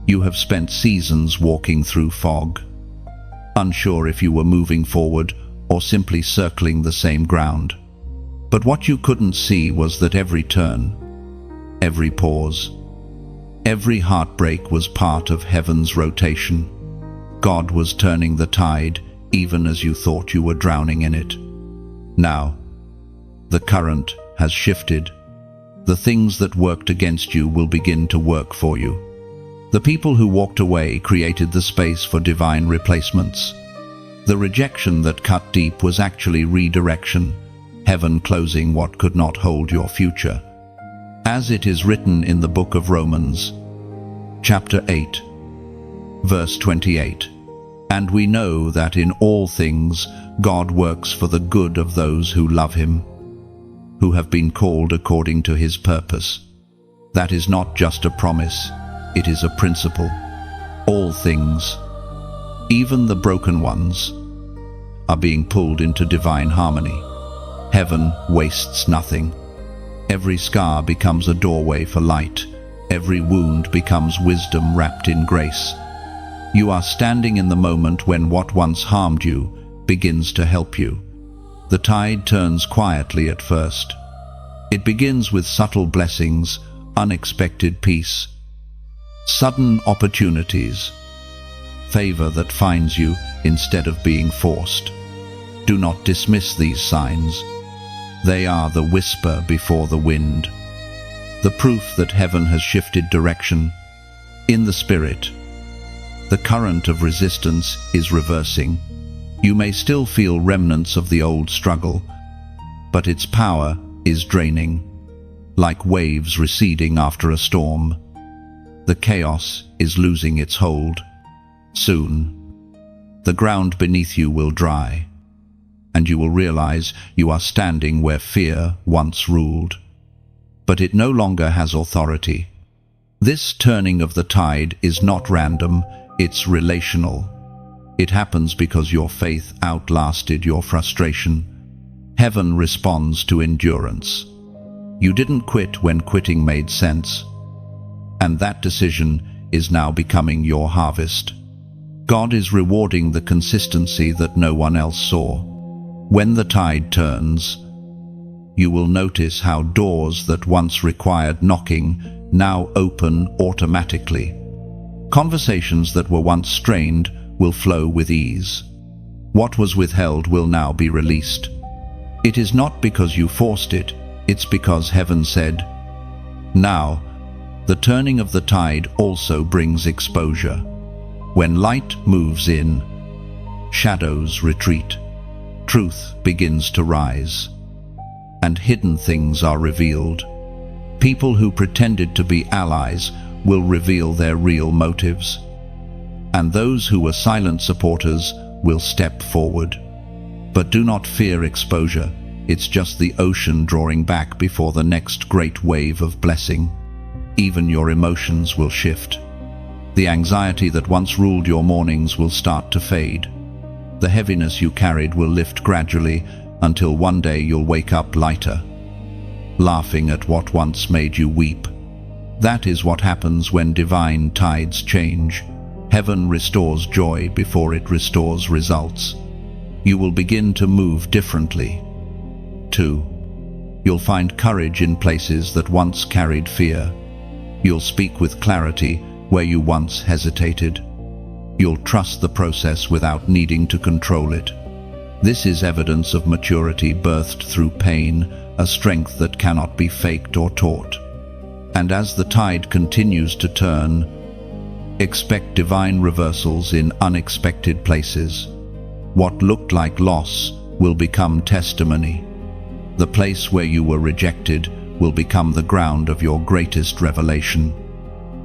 You have spent seasons walking through fog, unsure if you were moving forward or simply circling the same ground. But what you couldn't see was that every turn, every pause, every heartbreak was part of heaven's rotation. God was turning the tide even as you thought you were drowning in it. Now, the current has shifted. The things that worked against you will begin to work for you. The people who walked away created the space for divine replacements. The rejection that cut deep was actually redirection, heaven closing what could not hold your future. As it is written in the book of Romans, chapter 8, verse 28, "And we know that in all things God works for the good of those who love Him, who have been called according to His purpose." That is not just a promise, it is a principle. All things, even the broken ones, are being pulled into divine harmony. Heaven wastes nothing. Every scar becomes a doorway for light. Every wound becomes wisdom wrapped in grace. You are standing in the moment when what once harmed you begins to help you. The tide turns quietly at first. It begins with subtle blessings, unexpected peace, sudden opportunities, favor that finds you instead of being forced. Do not dismiss these signs. They are the whisper before the wind, the proof that heaven has shifted direction. In the spirit, the current of resistance is reversing. You may still feel remnants of the old struggle, but its power is draining, like waves receding after a storm. The chaos is losing its hold. Soon, The ground beneath you will dry, and you will realize you are standing where fear once ruled. But it no longer has authority. This turning of the tide is not random, it's relational. It happens because your faith outlasted your frustration. Heaven responds to endurance. You didn't quit when quitting made sense, and that decision is now becoming your harvest. God is rewarding the consistency that no one else saw. When the tide turns, you will notice how doors that once required knocking now open automatically. Conversations that were once strained will flow with ease. What was withheld will now be released. It is not because you forced it, it's because heaven said, "Now." The turning of the tide also brings exposure. When light moves in, shadows retreat. Truth begins to rise, and hidden things are revealed. People who pretended to be allies will reveal their real motives, and those who were silent supporters will step forward. But do not fear exposure. It's just the ocean drawing back before the next great wave of blessing. Even your emotions will shift. The anxiety that once ruled your mornings will start to fade. The heaviness you carried will lift gradually until one day you'll wake up lighter, laughing at what once made you weep. That is what happens when divine tides change. Heaven restores joy before it restores results. You will begin to move differently. 2. You'll find courage in places that once carried fear. You'll speak with clarity where you once hesitated. You'll trust the process without needing to control it. This is evidence of maturity birthed through pain, a strength that cannot be faked or taught. And as the tide continues to turn, expect divine reversals in unexpected places. What looked like loss will become testimony. The place where you were rejected will become the ground of your greatest revelation.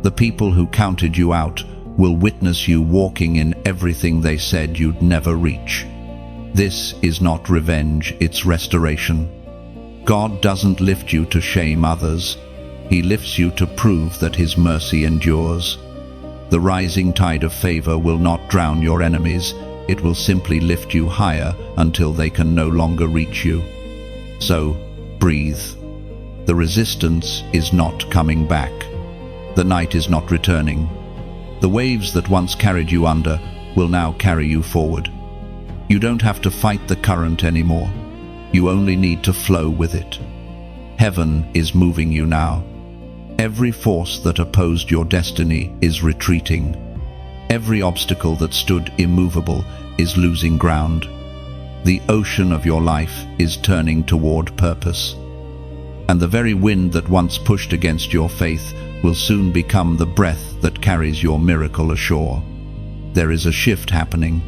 The people who counted you out will witness you walking in everything they said you'd never reach. This is not revenge, it's restoration. God doesn't lift you to shame others. He lifts you to prove that His mercy endures. The rising tide of favor will not drown your enemies. It will simply lift you higher until they can no longer reach you. So, breathe. The resistance is not coming back. The night is not returning. The waves that once carried you under will now carry you forward. You don't have to fight the current anymore. You only need to flow with it. Heaven is moving you now. Every force that opposed your destiny is retreating. Every obstacle that stood immovable is losing ground. The ocean of your life is turning toward purpose. And the very wind that once pushed against your faith will soon become the breath that carries your miracle ashore. There is a shift happening,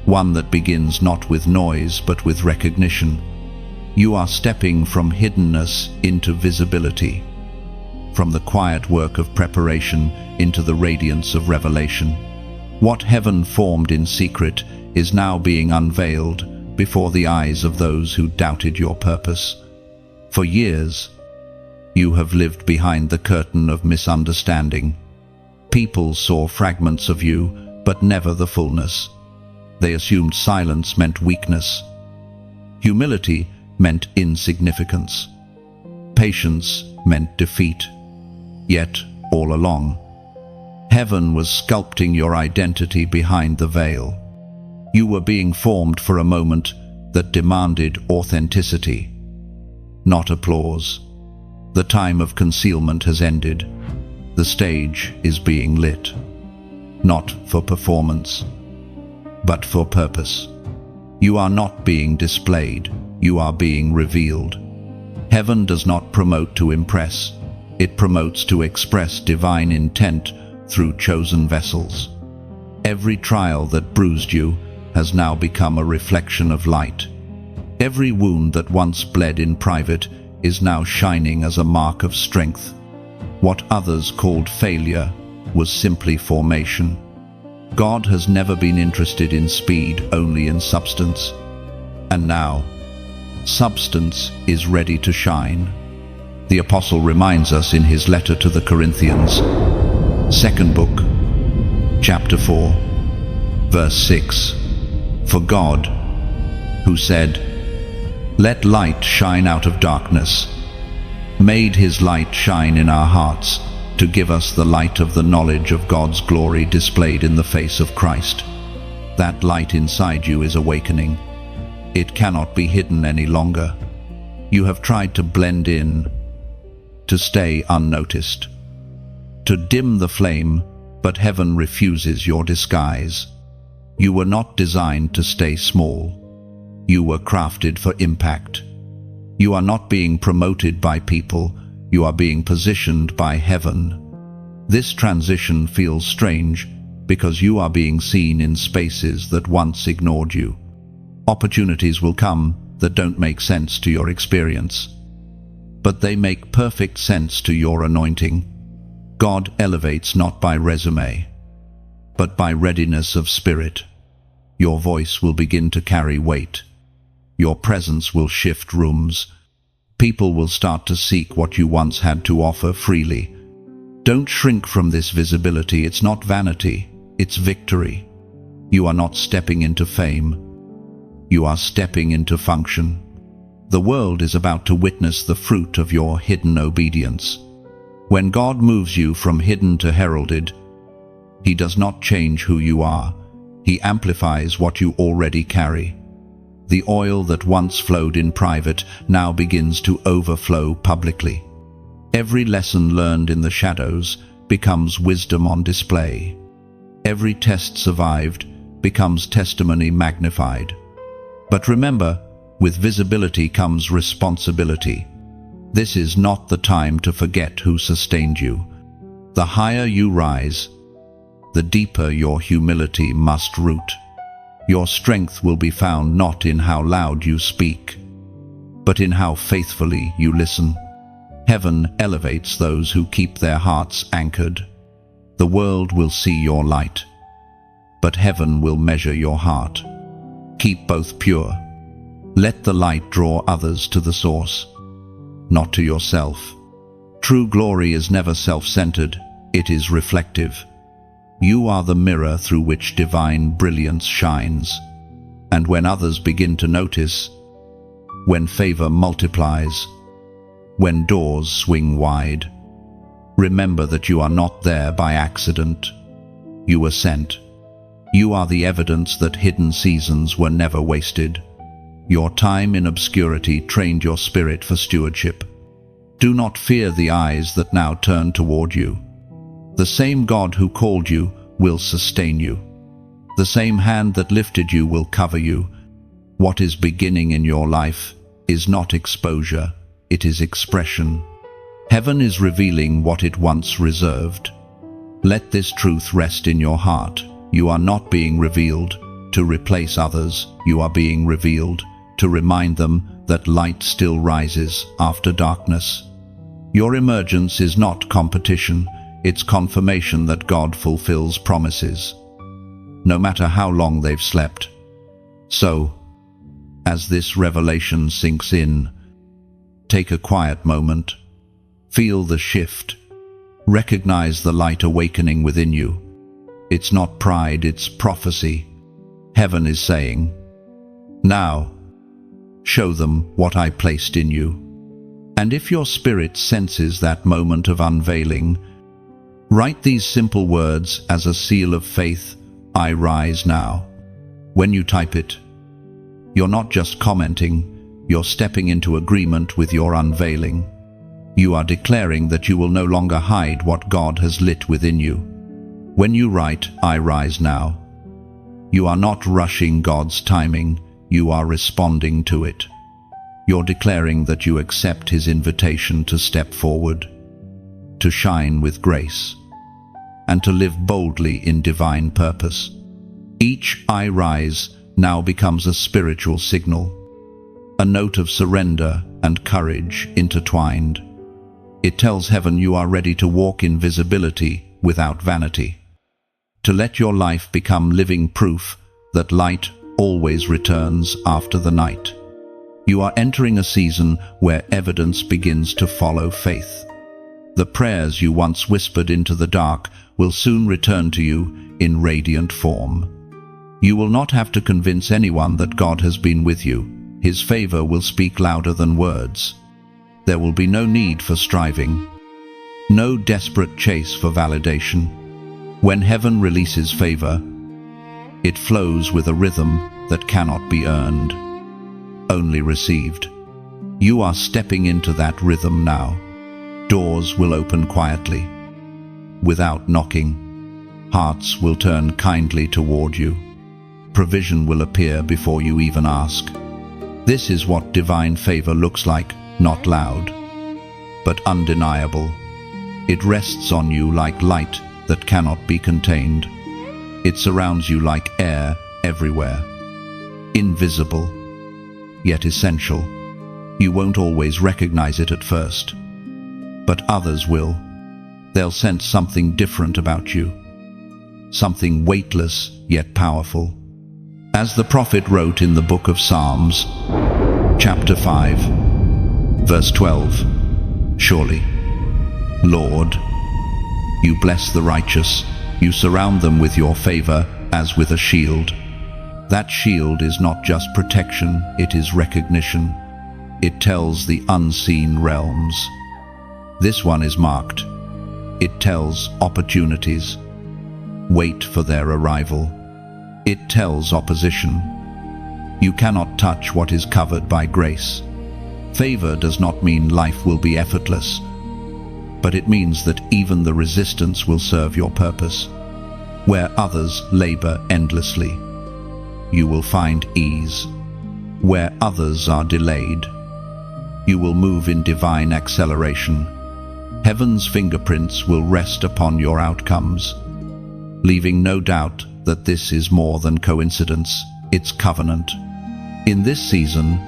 one that begins not with noise but with recognition. You are stepping from hiddenness into visibility, from the quiet work of preparation into the radiance of revelation. What heaven formed in secret is now being unveiled before the eyes of those who doubted your purpose. For years, you have lived behind the curtain of misunderstanding. People saw fragments of you, but never the fullness. They assumed silence meant weakness. Humility meant insignificance. Patience meant defeat. Yet, all along, heaven was sculpting your identity behind the veil. You were being formed for a moment that demanded authenticity, not applause. The time of concealment has ended. The stage is being lit, not for performance, but for purpose. You are not being displayed, you are being revealed. Heaven does not promote to impress, it promotes to express divine intent through chosen vessels. Every trial that bruised you has now become a reflection of light. Every wound that once bled in private is now shining as a mark of strength. What others called failure was simply formation. God has never been interested in speed, only in substance. And now, substance is ready to shine. The apostle reminds us in his letter to the Corinthians, 2nd book, chapter 4, verse 6, "For God, who said, 'Let light shine out of darkness,' made his light shine in our hearts to give us the light of the knowledge of God's glory displayed in the face of Christ." That light inside you is awakening. It cannot be hidden any longer. You have tried to blend in, to stay unnoticed, to dim the flame, but heaven refuses your disguise. You were not designed to stay small. You were crafted for impact. You are not being promoted by people, you are being positioned by heaven. This transition feels strange because you are being seen in spaces that once ignored you. Opportunities will come that don't make sense to your experience, but they make perfect sense to your anointing. God elevates not by resume, but by readiness of spirit. Your voice will begin to carry weight. Your presence will shift rooms. People will start to seek what you once had to offer freely. Don't shrink from this visibility. It's not vanity, it's victory. You are not stepping into fame. You are stepping into function. The world is about to witness the fruit of your hidden obedience. When God moves you from hidden to heralded, He does not change who you are. He amplifies what you already carry. The oil that once flowed in private now begins to overflow publicly. Every lesson learned in the shadows becomes wisdom on display. Every test survived becomes testimony magnified. But remember, with visibility comes responsibility. This is not the time to forget who sustained you. The higher you rise, the deeper your humility must root. Your strength will be found not in how loud you speak, but in how faithfully you listen. Heaven elevates those who keep their hearts anchored. The world will see your light, but heaven will measure your heart. Keep both pure. Let the light draw others to the source, not to yourself. True glory is never self-centered, it is reflective. You are the mirror through which divine brilliance shines. And when others begin to notice, when favor multiplies, when doors swing wide, remember that you are not there by accident. You were sent. You are the evidence that hidden seasons were never wasted. Your time in obscurity trained your spirit for stewardship. Do not fear the eyes that now turn toward you. The same God who called you will sustain you. The same hand that lifted you will cover you. What is beginning in your life is not exposure, it is expression. Heaven is revealing what it once reserved. Let this truth rest in your heart. You are not being revealed to replace others. You are being revealed to remind them that light still rises after darkness. Your emergence is not competition, it's confirmation that God fulfills promises, no matter how long they've slept. So, as this revelation sinks in, take a quiet moment, feel the shift, recognize the light awakening within you. It's not pride, it's prophecy. Heaven is saying, "Now, show them what I placed in you." And if your spirit senses that moment of unveiling, write these simple words as a seal of faith: "I rise now." When you type it, you're not just commenting, you're stepping into agreement with your unveiling. You are declaring that you will no longer hide what God has lit within you. When you write, "I rise now," you are not rushing God's timing, you are responding to it. You're declaring that you accept His invitation to step forward, to shine with grace, and to live boldly in divine purpose. Each "I rise" now becomes a spiritual signal, a note of surrender and courage intertwined. It tells heaven you are ready to walk in visibility without vanity. to let your life become living proof that light always returns after the night. You are entering a season where evidence begins to follow faith. The prayers you once whispered into the dark will soon return to you in radiant form. You will not have to convince anyone that God has been with you. His favor will speak louder than words. There will be no need for striving, no desperate chase for validation. When heaven releases favor, it flows with a rhythm that cannot be earned, only received. You are stepping into that rhythm now. Doors will open quietly, without knocking. Hearts will turn kindly toward you. Provision will appear before you even ask. This is what divine favor looks like, not loud, but undeniable. It rests on you like light that cannot be contained. It surrounds you like air everywhere. Invisible, yet essential. You won't always recognize it at first, but others will. They'll sense something different about you, something weightless yet powerful. As the prophet wrote in the book of Psalms, chapter 5, verse 12, surely, Lord, you bless the righteous, you surround them with your favor as with a shield. That shield is not just protection, it is recognition. It tells the unseen realms. This one is marked. It tells opportunities. Wait for their arrival. It tells opposition. You cannot touch what is covered by grace. Favor does not mean life will be effortless, but it means that even the resistance will serve your purpose. Where others labor endlessly, you will find ease. Where others are delayed, you will move in divine acceleration. Heaven's fingerprints will rest upon your outcomes, leaving no doubt that this is more than coincidence, it's covenant. In this season,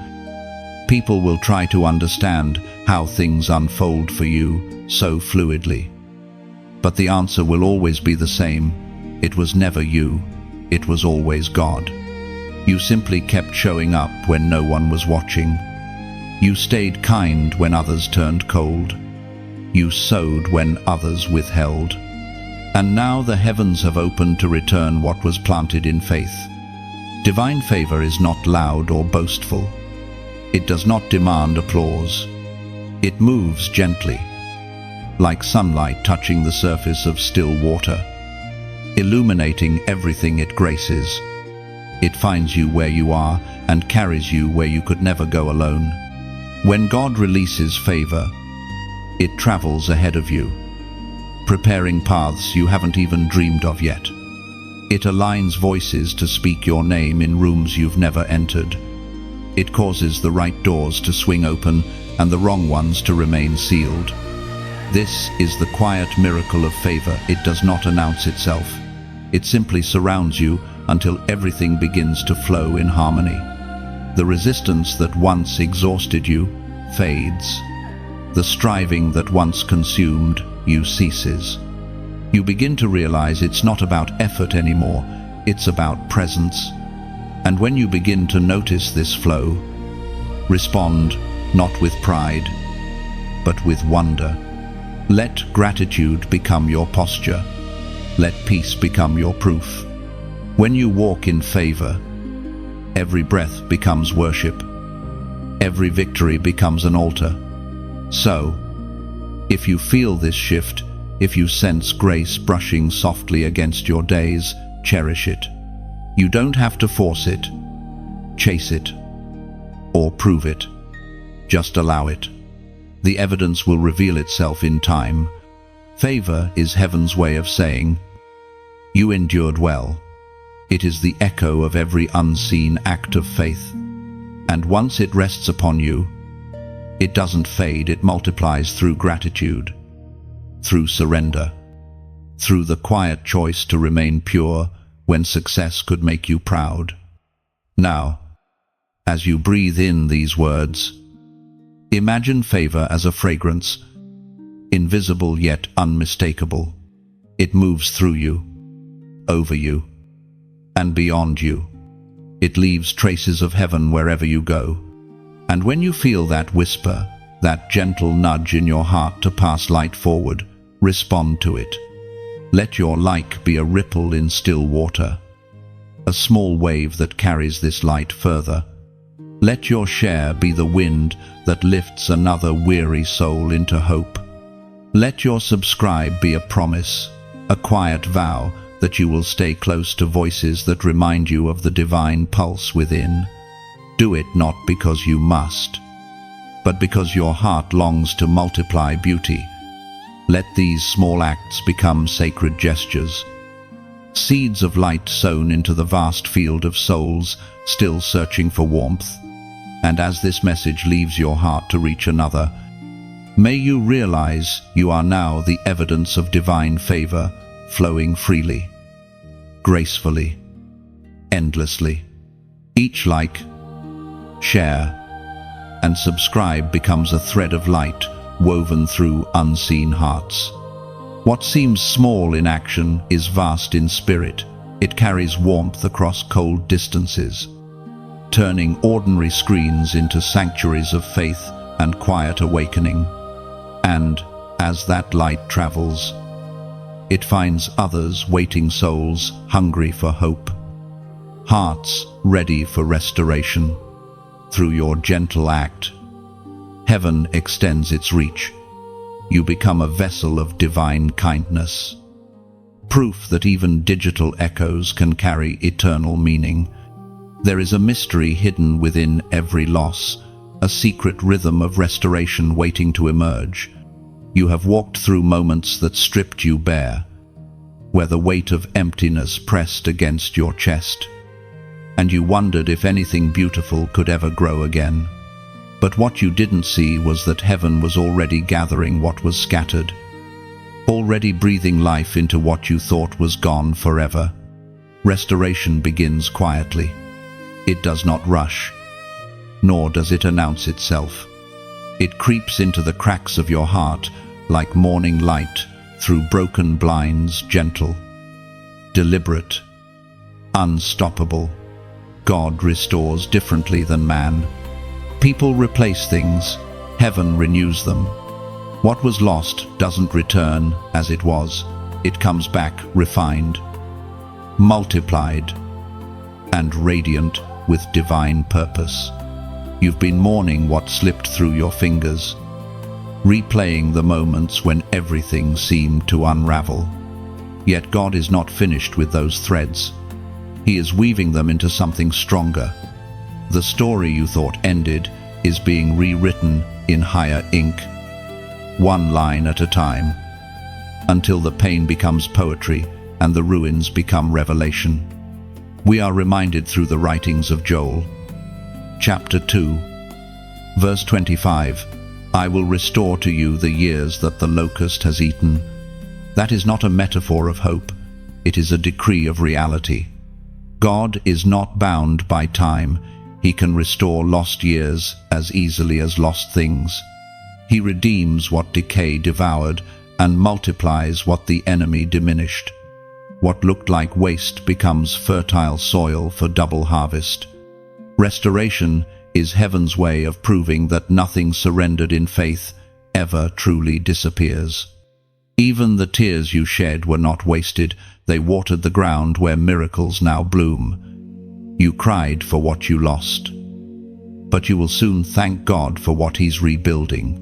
people will try to understand how things unfold for you so fluidly. But the answer will always be the same. It was never you, it was always God. You simply kept showing up when no one was watching. You stayed kind when others turned cold. You sowed when others withheld. And now the heavens have opened to return what was planted in faith. Divine favor is not loud or boastful. It does not demand applause. It moves gently, like sunlight touching the surface of still water, illuminating everything it graces. It finds you where you are and carries you where you could never go alone. When God releases favor, it travels ahead of you, preparing paths you haven't even dreamed of yet. It aligns voices to speak your name in rooms you've never entered. It causes the right doors to swing open and the wrong ones to remain sealed. This is the quiet miracle of favor. It does not announce itself. It simply surrounds you until everything begins to flow in harmony. The resistance that once exhausted you fades. The striving that once consumed you ceases. You begin to realize it's not about effort anymore, it's about presence. And when you begin to notice this flow, respond not with pride, but with wonder. Let gratitude become your posture. Let peace become your proof. When you walk in favor, every breath becomes worship. Every victory becomes an altar. So, if you feel this shift, if you sense grace brushing softly against your days, cherish it. You don't have to force it, chase it, or prove it. Just allow it. The evidence will reveal itself in time. Favor is heaven's way of saying, you endured well. It is the echo of every unseen act of faith. And once it rests upon you, it doesn't fade, it multiplies through gratitude, through surrender, through the quiet choice to remain pure when success could make you proud. Now, as you breathe in these words, imagine favor as a fragrance, invisible yet unmistakable. It moves through you, over you, and beyond you. It leaves traces of heaven wherever you go. And when you feel that whisper, that gentle nudge in your heart to pass light forward, respond to it. Let your like be a ripple in still water, a small wave that carries this light further. Let your share be the wind that lifts another weary soul into hope. Let your subscribe be a promise, a quiet vow that you will stay close to voices that remind you of the divine pulse within. Do it not because you must, but because your heart longs to multiply beauty. Let these small acts become sacred gestures, seeds of light sown into the vast field of souls still searching for warmth. And as this message leaves your heart to reach another, may you realize you are now the evidence of divine favor, flowing freely, gracefully, endlessly. Each like, share, and subscribe becomes a thread of light woven through unseen hearts. What seems small in action is vast in spirit. It carries warmth across cold distances, turning ordinary screens into sanctuaries of faith and quiet awakening. And as that light travels, it finds others, waiting souls hungry for hope, hearts ready for restoration. Through your gentle act, heaven extends its reach. You become a vessel of divine kindness, proof that even digital echoes can carry eternal meaning. There is a mystery hidden within every loss, a secret rhythm of restoration waiting to emerge. You have walked through moments that stripped you bare, where the weight of emptiness pressed against your chest, and you wondered if anything beautiful could ever grow again. But what you didn't see was that heaven was already gathering what was scattered, already breathing life into what you thought was gone forever. Restoration begins quietly. It does not rush, nor does it announce itself. It creeps into the cracks of your heart like morning light through broken blinds, gentle, deliberate, unstoppable. God restores differently than man. People replace things, heaven renews them. What was lost doesn't return as it was. It comes back refined, multiplied, and radiant with divine purpose. You've been mourning what slipped through your fingers, replaying the moments when everything seemed to unravel. Yet God is not finished with those threads. He is weaving them into something stronger. The story you thought ended is being rewritten in higher ink, one line at a time, until the pain becomes poetry and the ruins become revelation. We are reminded through the writings of Joel, chapter 2, verse 25, "I will restore to you the years that the locust has eaten." That is not a metaphor of hope, it is a decree of reality. God is not bound by time. He can restore lost years as easily as lost things. He redeems what decay devoured and multiplies what the enemy diminished. What looked like waste becomes fertile soil for double harvest. Restoration is heaven's way of proving that nothing surrendered in faith ever truly disappears. Even the tears you shed were not wasted. They watered the ground where miracles now bloom. You cried for what you lost, but you will soon thank God for what He's rebuilding.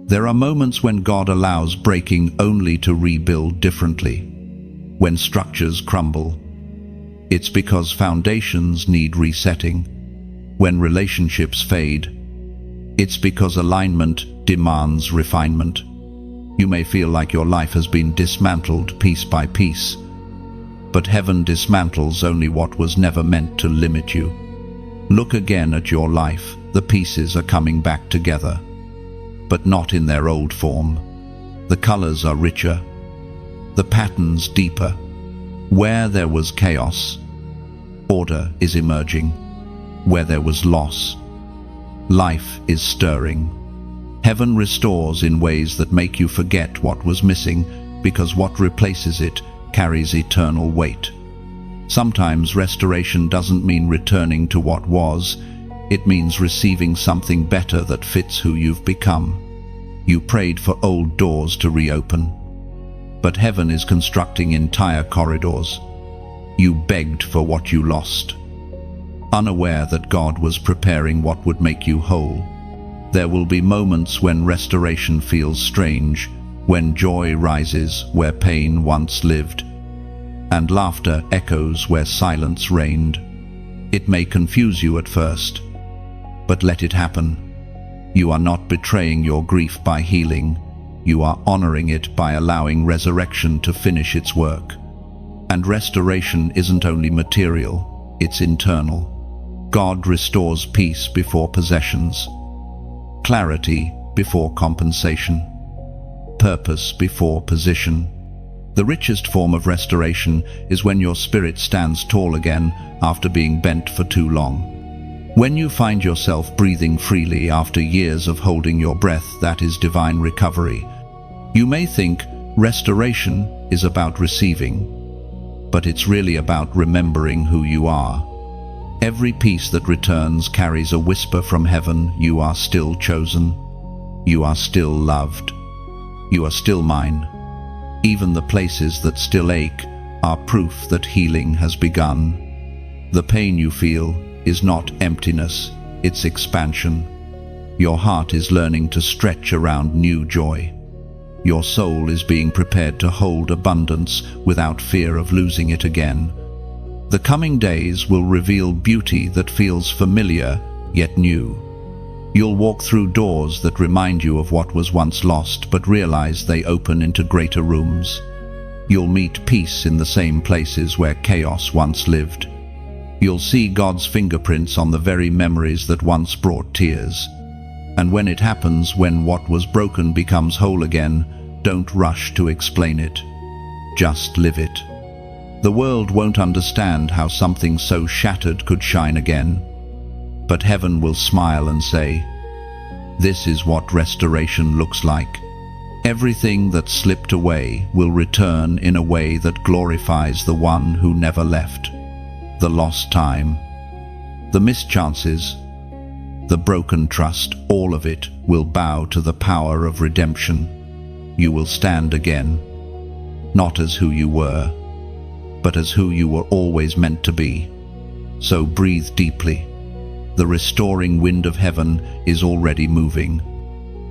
There are moments when God allows breaking only to rebuild differently. When structures crumble, it's because foundations need resetting. When relationships fade, it's because alignment demands refinement. You may feel like your life has been dismantled piece by piece, but heaven dismantles only what was never meant to limit you. Look again at your life. The pieces are coming back together, but not in their old form. The colors are richer, the patterns deeper. Where there was chaos, order is emerging. Where there was loss, life is stirring. Heaven restores in ways that make you forget what was missing, because what replaces it carries eternal weight. Sometimes restoration doesn't mean returning to what was. It means receiving something better that fits who you've become. You prayed for old doors to reopen, but heaven is constructing entire corridors. You begged for what you lost, unaware that God was preparing what would make you whole. There will be moments when restoration feels strange, when joy rises where pain once lived, and laughter echoes where silence reigned. It may confuse you at first, but let it happen. You are not betraying your grief by healing. You are honoring it by allowing resurrection to finish its work. And restoration isn't only material, it's internal. God restores peace before possessions, clarity before compensation, purpose before position. The richest form of restoration is when your spirit stands tall again after being bent for too long. When you find yourself breathing freely after years of holding your breath, that is divine recovery. You may think restoration is about receiving, but it's really about remembering who you are. Every piece that returns carries a whisper from heaven: you are still chosen, you are still loved, you are still mine. Even the places that still ache are proof that healing has begun. The pain you feel is not emptiness, it's expansion. Your heart is learning to stretch around new joy. Your soul is being prepared to hold abundance without fear of losing it again. The coming days will reveal beauty that feels familiar yet new. You'll walk through doors that remind you of what was once lost, but realize they open into greater rooms. You'll meet peace in the same places where chaos once lived. You'll see God's fingerprints on the very memories that once brought tears. And when it happens, when what was broken becomes whole again, don't rush to explain it. Just live it. The world won't understand how something so shattered could shine again. But heaven will smile and say, "This is what restoration looks like." Everything that slipped away will return in a way that glorifies the one who never left. The lost time, the missed chances, the broken trust, all of it will bow to the power of redemption. You will stand again, not as who you were, but as who you were always meant to be. So breathe deeply. The restoring wind of heaven is already moving.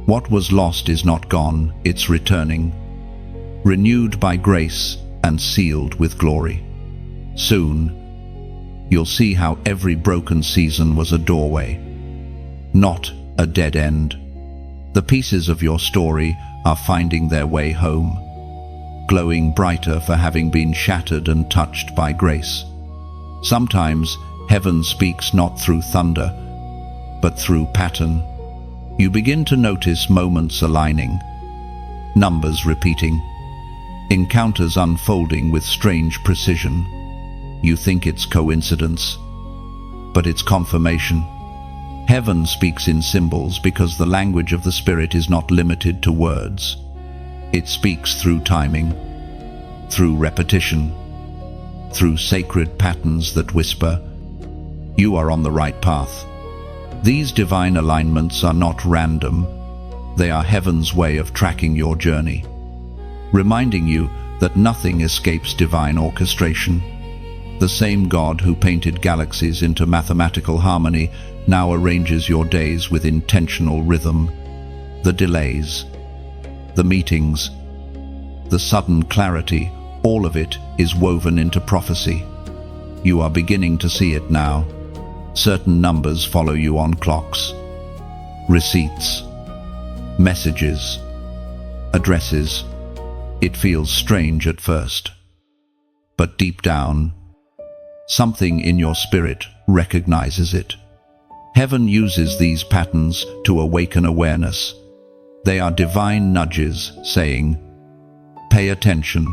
What was lost is not gone, it's returning, renewed by grace and sealed with glory. Soon, you'll see how every broken season was a doorway, not a dead end. The pieces of your story are finding their way home, glowing brighter for having been shattered and touched by grace. Sometimes heaven speaks not through thunder, but through pattern. You begin to notice moments aligning, numbers repeating, encounters unfolding with strange precision. You think it's coincidence, but it's confirmation. Heaven speaks in symbols because the language of the Spirit is not limited to words. It speaks through timing, through repetition, through sacred patterns that whisper, "You are on the right path." These divine alignments are not random. They are heaven's way of tracking your journey, reminding you that nothing escapes divine orchestration. The same God who painted galaxies into mathematical harmony now arranges your days with intentional rhythm. The delays, the meetings, the sudden clarity, all of it is woven into prophecy. You are beginning to see it now. Certain numbers follow you on clocks, receipts, messages, addresses. It feels strange at first, but deep down, something in your spirit recognizes it. Heaven uses these patterns to awaken awareness. They are divine nudges saying, "Pay attention,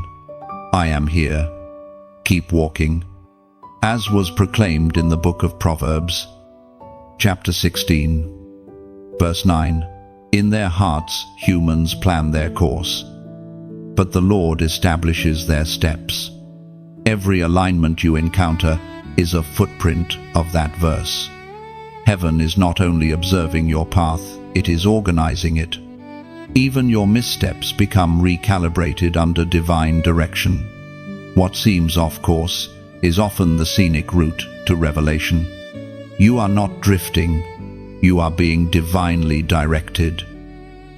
I am here, keep walking." As was proclaimed in the book of Proverbs, chapter 16, verse 9, "In their hearts humans plan their course, but the Lord establishes their steps." Every alignment you encounter is a footprint of that verse. Heaven is not only observing your path, it is organizing it. Even your missteps become recalibrated under divine direction. What seems off course is often the scenic route to revelation. You are not drifting, you are being divinely directed.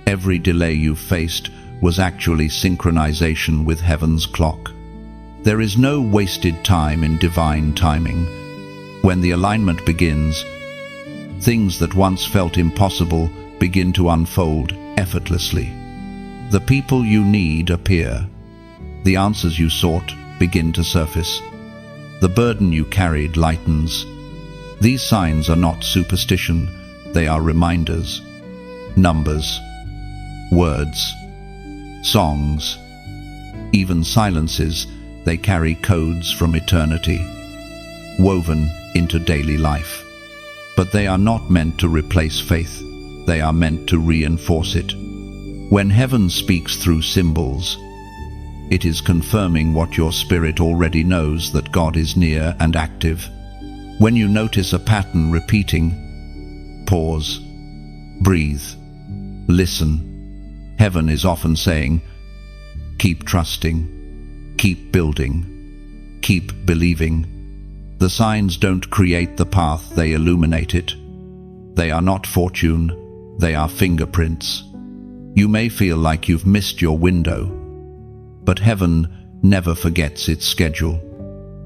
Every delay you faced was actually synchronization with heaven's clock. There is no wasted time in divine timing. When the alignment begins, things that once felt impossible begin to unfold effortlessly. The people you need appear. The answers you sought begin to surface. The burden you carried lightens. These signs are not superstition, they are reminders. Numbers, words, songs, even silences, they carry codes from eternity, woven into daily life. But they are not meant to replace faith, they are meant to reinforce it. When heaven speaks through symbols, it is confirming what your spirit already knows, that God is near and active. When you notice a pattern repeating, pause, breathe, listen. Heaven is often saying, keep trusting, keep building, keep believing. The signs don't create the path, they illuminate it. They are not fortune, they are fingerprints. You may feel like you've missed your window, but heaven never forgets its schedule.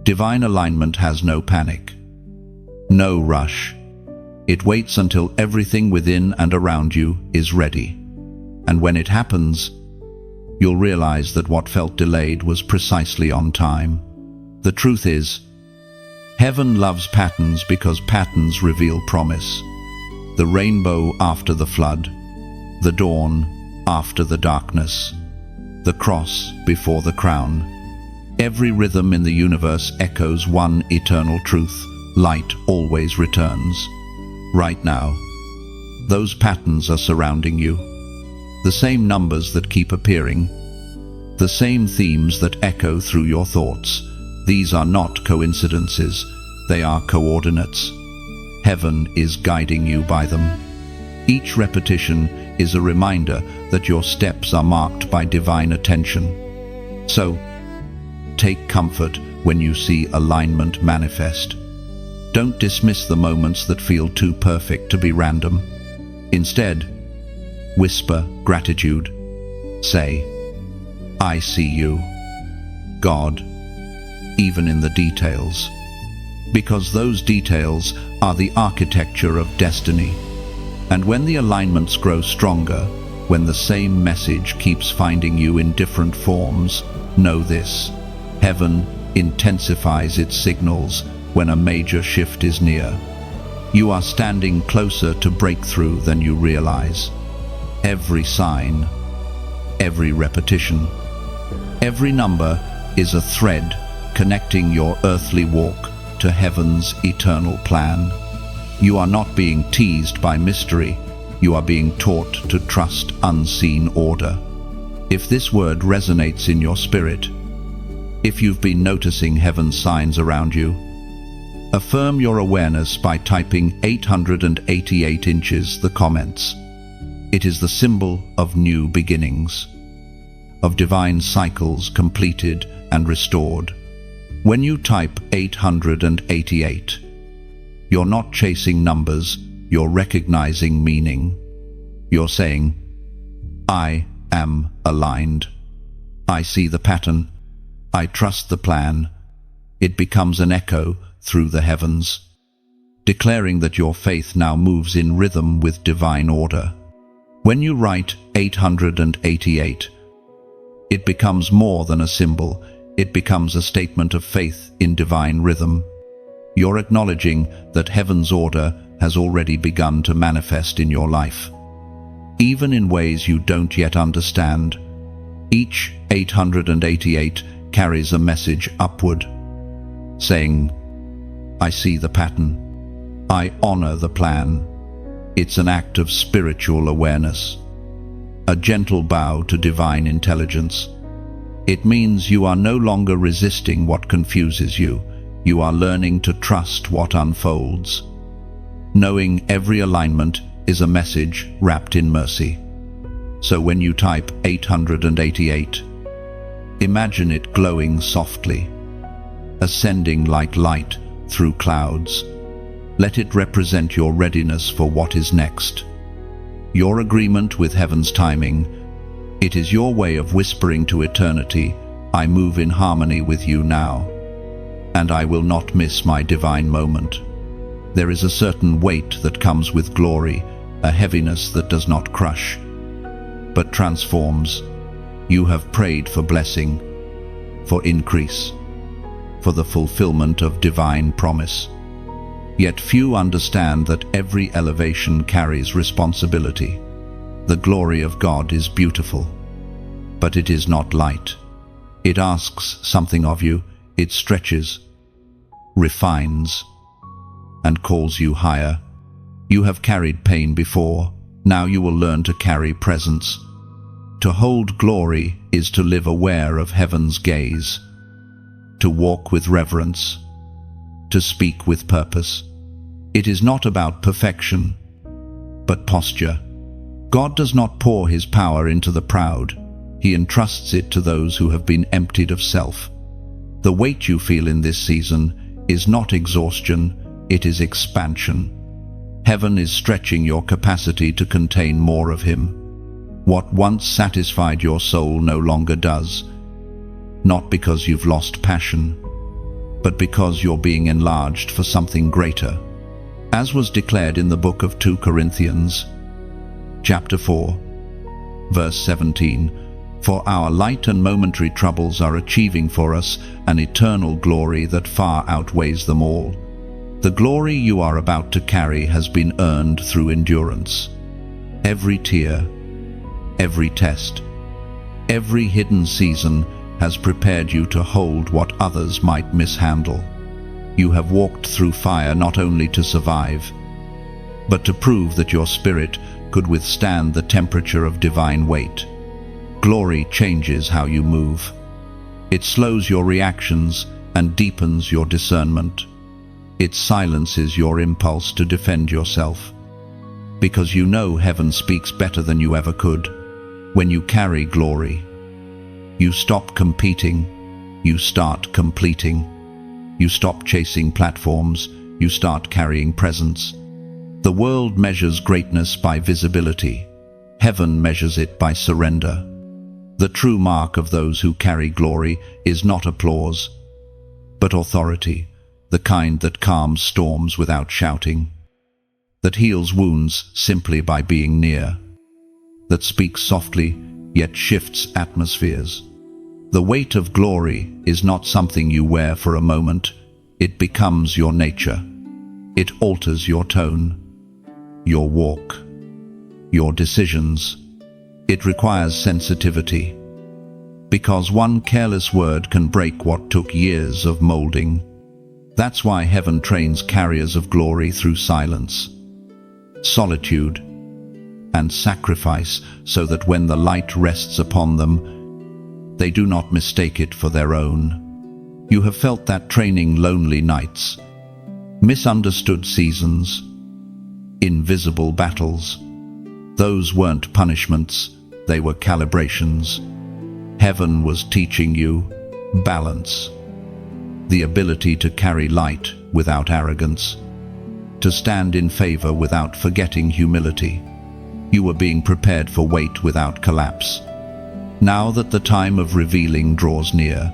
Divine alignment has no panic, no rush. It waits until everything within and around you is ready. And when it happens, you'll realize that what felt delayed was precisely on time. The truth is, heaven loves patterns because patterns reveal promise. The rainbow after the flood, the dawn after the darkness, the cross before the crown. Every rhythm in the universe echoes one eternal truth: light always returns. Right now, those patterns are surrounding you. The same numbers that keep appearing, the same themes that echo through your thoughts. These are not coincidences, they are coordinates. Heaven is guiding you by them. Each repetition is a reminder that your steps are marked by divine attention. So, take comfort when you see alignment manifest. Don't dismiss the moments that feel too perfect to be random. Instead, whisper gratitude. Say, I see you, God, even in the details. Because those details are the architecture of destiny. And when the alignments grow stronger, when the same message keeps finding you in different forms, know this: heaven intensifies its signals when a major shift is near. You are standing closer to breakthrough than you realize. Every sign, every repetition, every number is a thread connecting your earthly walk to heaven's eternal plan. You are not being teased by mystery, you are being taught to trust unseen order. If this word resonates in your spirit, if you've been noticing heaven's signs around you, affirm your awareness by typing 888 inches the comments. It is the symbol of new beginnings, of divine cycles completed and restored. When you type 888, you're not chasing numbers, you're recognizing meaning. You're saying, I am aligned. I see the pattern. I trust the plan. It becomes an echo through the heavens, declaring that your faith now moves in rhythm with divine order. When you write 888, it becomes more than a symbol, it becomes a statement of faith in divine rhythm. You're acknowledging that heaven's order has already begun to manifest in your life, even in ways you don't yet understand. Each 888 carries a message upward, saying, I see the pattern. I honor the plan. It's an act of spiritual awareness, a gentle bow to divine intelligence. It means you are no longer resisting what confuses you. You are learning to trust what unfolds. Knowing every alignment is a message wrapped in mercy. So when you type 888, imagine it glowing softly, ascending like light through clouds. Let it represent your readiness for what is next. Your agreement with heaven's timing. It is your way of whispering to eternity, I move in harmony with you now, and I will not miss my divine moment. There is a certain weight that comes with glory, a heaviness that does not crush, but transforms. You have prayed for blessing, for increase, for the fulfillment of divine promise. Yet few understand that every elevation carries responsibility. The glory of God is beautiful, but it is not light. It asks something of you. It stretches, refines, and calls you higher. You have carried pain before. Now you will learn to carry presence. To hold glory is to live aware of heaven's gaze, to walk with reverence, to speak with purpose. It is not about perfection, but posture. God does not pour his power into the proud. He entrusts it to those who have been emptied of self. The weight you feel in this season is not exhaustion, it is expansion. Heaven is stretching your capacity to contain more of him. What once satisfied your soul no longer does, not because you've lost passion, but because you're being enlarged for something greater. As was declared in the book of 2 Corinthians, chapter 4, verse 17, for our light and momentary troubles are achieving for us an eternal glory that far outweighs them all. The glory you are about to carry has been earned through endurance. Every tear, every test, every hidden season has prepared you to hold what others might mishandle. You have walked through fire not only to survive, but to prove that your spirit could withstand the temperature of divine weight. Glory changes how you move. It slows your reactions and deepens your discernment. It silences your impulse to defend yourself, because you know heaven speaks better than you ever could. When you carry glory, you stop competing, you start completing. You stop chasing platforms, you start carrying presence. The world measures greatness by visibility. Heaven measures it by surrender. The true mark of those who carry glory is not applause, but authority, the kind that calms storms without shouting, that heals wounds simply by being near, that speaks softly yet shifts atmospheres. The weight of glory is not something you wear for a moment. It becomes your nature. It alters your tone, your walk, your decisions. It requires sensitivity, because one careless word can break what took years of molding. That's why heaven trains carriers of glory through silence, solitude, and sacrifice, so that when the light rests upon them, they do not mistake it for their own. You have felt that training lonely nights, misunderstood seasons, invisible battles. Those weren't punishments, they were calibrations. Heaven was teaching you balance, the ability to carry light without arrogance, to stand in favor without forgetting humility. You were being prepared for weight without collapse. Now that the time of revealing draws near,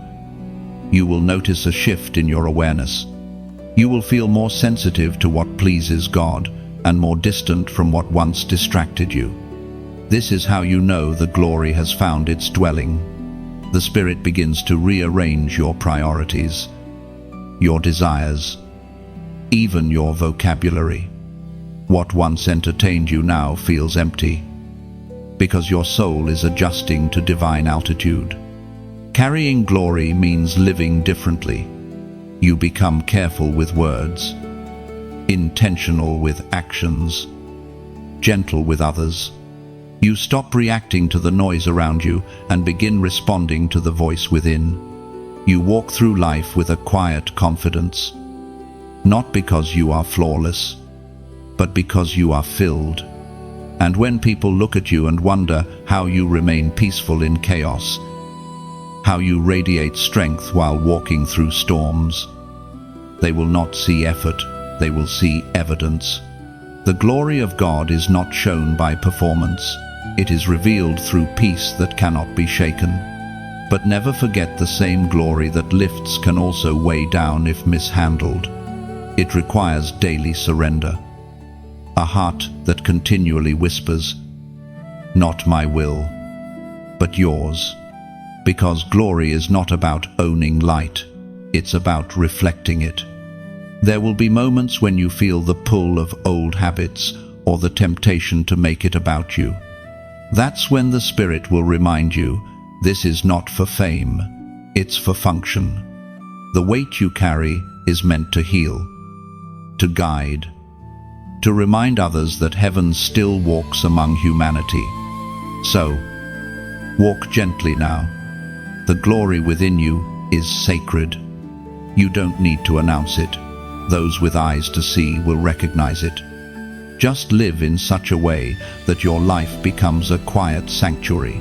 you will notice a shift in your awareness. You will feel more sensitive to what pleases God and more distant from what once distracted you. This is how you know the glory has found its dwelling. The Spirit begins to rearrange your priorities, your desires, even your vocabulary. What once entertained you now feels empty, because your soul is adjusting to divine altitude. Carrying glory means living differently. You become careful with words, intentional with actions, gentle with others, You stop reacting to the noise around you and begin responding to the voice within. You walk through life with a quiet confidence, not because you are flawless, but because you are filled. And when people look at you and wonder how you remain peaceful in chaos, how you radiate strength while walking through storms, they will not see effort, they will see evidence. The glory of God is not shown by performance. It is revealed through peace that cannot be shaken. But never forget, the same glory that lifts can also weigh down if mishandled. It requires daily surrender. A heart that continually whispers, "Not my will, but yours." Because glory is not about owning light, it's about reflecting it. There will be moments when you feel the pull of old habits or the temptation to make it about you. That's when the Spirit will remind you, this is not for fame, it's for function. The weight you carry is meant to heal, to guide, to remind others that heaven still walks among humanity. So, walk gently now. The glory within you is sacred. You don't need to announce it. Those with eyes to see will recognize it. Just live in such a way that your life becomes a quiet sanctuary,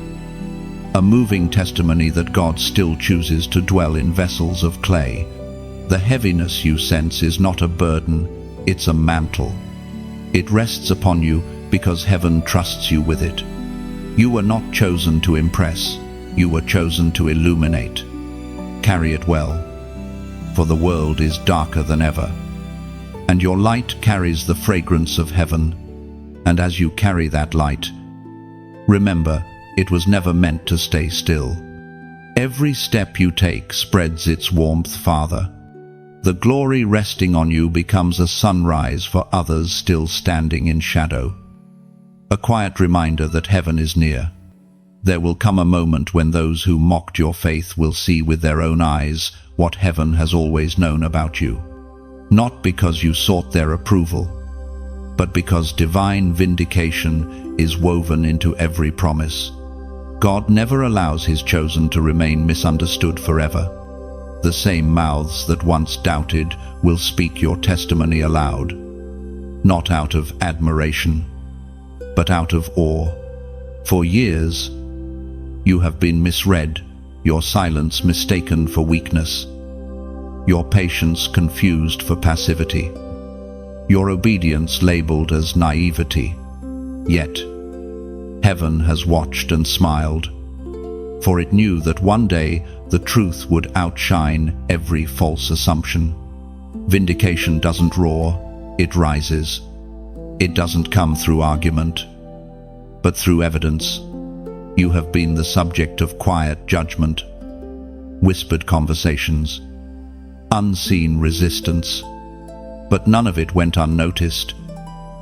a moving testimony that God still chooses to dwell in vessels of clay. The heaviness you sense is not a burden, it's a mantle. It rests upon you because heaven trusts you with it. You were not chosen to impress, you were chosen to illuminate. Carry it well, for the world is darker than ever, and your light carries the fragrance of heaven. And as you carry that light, remember, it was never meant to stay still. Every step you take spreads its warmth farther. The glory resting on you becomes a sunrise for others still standing in shadow. A quiet reminder that heaven is near. There will come a moment when those who mocked your faith will see with their own eyes what heaven has always known about you. Not because you sought their approval, but because divine vindication is woven into every promise. God never allows his chosen to remain misunderstood forever. The same mouths that once doubted will speak your testimony aloud, not out of admiration, but out of awe. For years, you have been misread, your silence mistaken for weakness, your patience confused for passivity, your obedience labeled as naivety. Yet, heaven has watched and smiled, for it knew that one day the truth would outshine every false assumption. Vindication doesn't roar, it rises. It doesn't come through argument, but through evidence. You have been the subject of quiet judgment, whispered conversations, unseen resistance, but none of it went unnoticed.